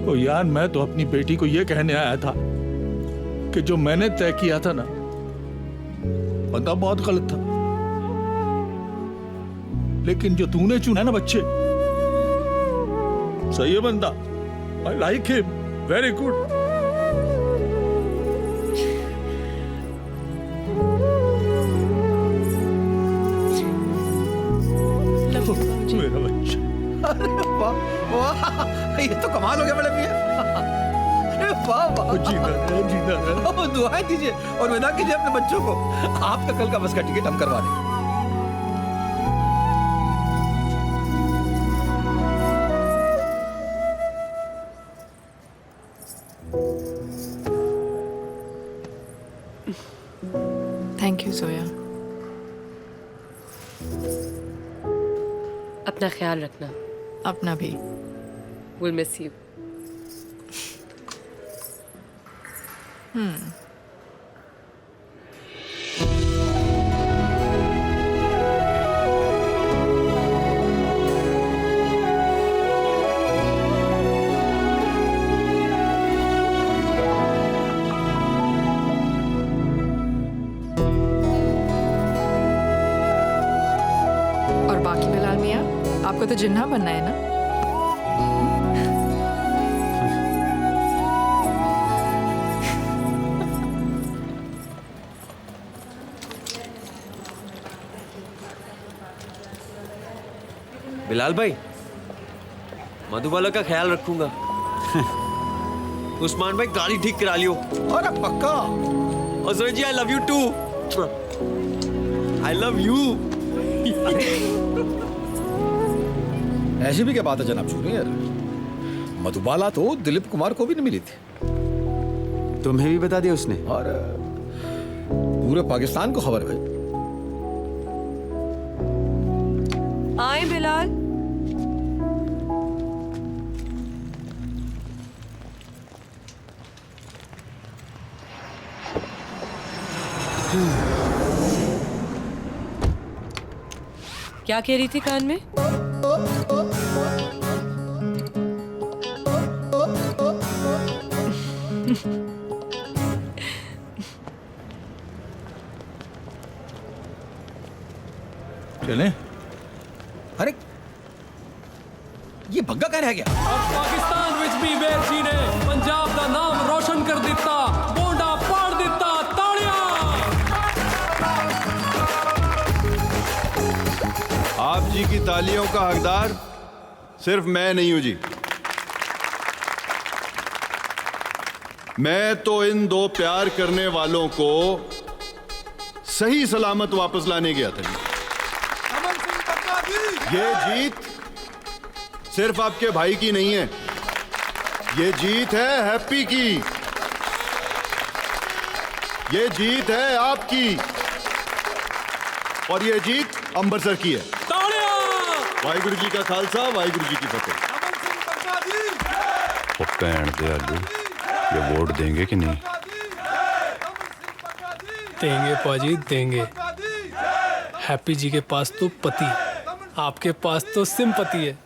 ओ यार, मैं तो अपनी बेटी को ये कहने आया था कि जो मैंने तय किया था ना, बंदा बहुत गलत था। लेकिन जो तूने चुना है ना बच्चे, सही है बंदा। I like him, very good. मेरा बच्चा। अरे वाह वाह, ये तो कमाल हो गया बड़े मियां। अरे वाह वाह, जीना रहे। दुआएं दीजिए और विदा कीजिए अपने बच्चों को। आपका कल का बस का टिकट हम करवा देंगे। Thank you Zoya. अपना ख्याल रखना। अपना भी। We'll miss you. और बाकी बिलाल मियाँ, आपको तो जिन्ना बनना है ना? बिलाल भाई, मधुबाला का ख्याल रखूंगा। उस्मान भाई गाड़ी ठीक करा लियो। अरे पक्का। और Zoya ji, I love you too. I love you. ऐसी भी क्या बात है जनाब जूनियर? मधुबाला तो दिलीप कुमार को भी नहीं मिली थी। तुम्हें भी बता दिया उसने? और पूरे पाकिस्तान को खबर है। आए बिलाल। क्या कह रही थी कान में? चले। अरे ये भग्गा कहाँ रह गया? पाकिस्तान विच भी वेर जी ने पंजाब का नाम रोशन कर दिता, बोंडा पाड़ दिता। तालियां। आप जी की तालियों का हकदार सिर्फ मैं नहीं हूं जी। मैं तो इन दो प्यार करने वालों को सही सलामत वापस लाने गया था। ये जीत सिर्फ आपके भाई की नहीं है, ये जीत है हैप्पी की, ये जीत है आपकी, और ये जीत अमृतसर की है। वाहिगुरु जी का खालसा, वाहिगुरु जी की फतेह। वो पैण दे आलू, ये वोट देंगे कि नहीं? देंगे पाजी, देंगे। हैप्पी जी के पास तो पति, आपके पास तो सिंपति है।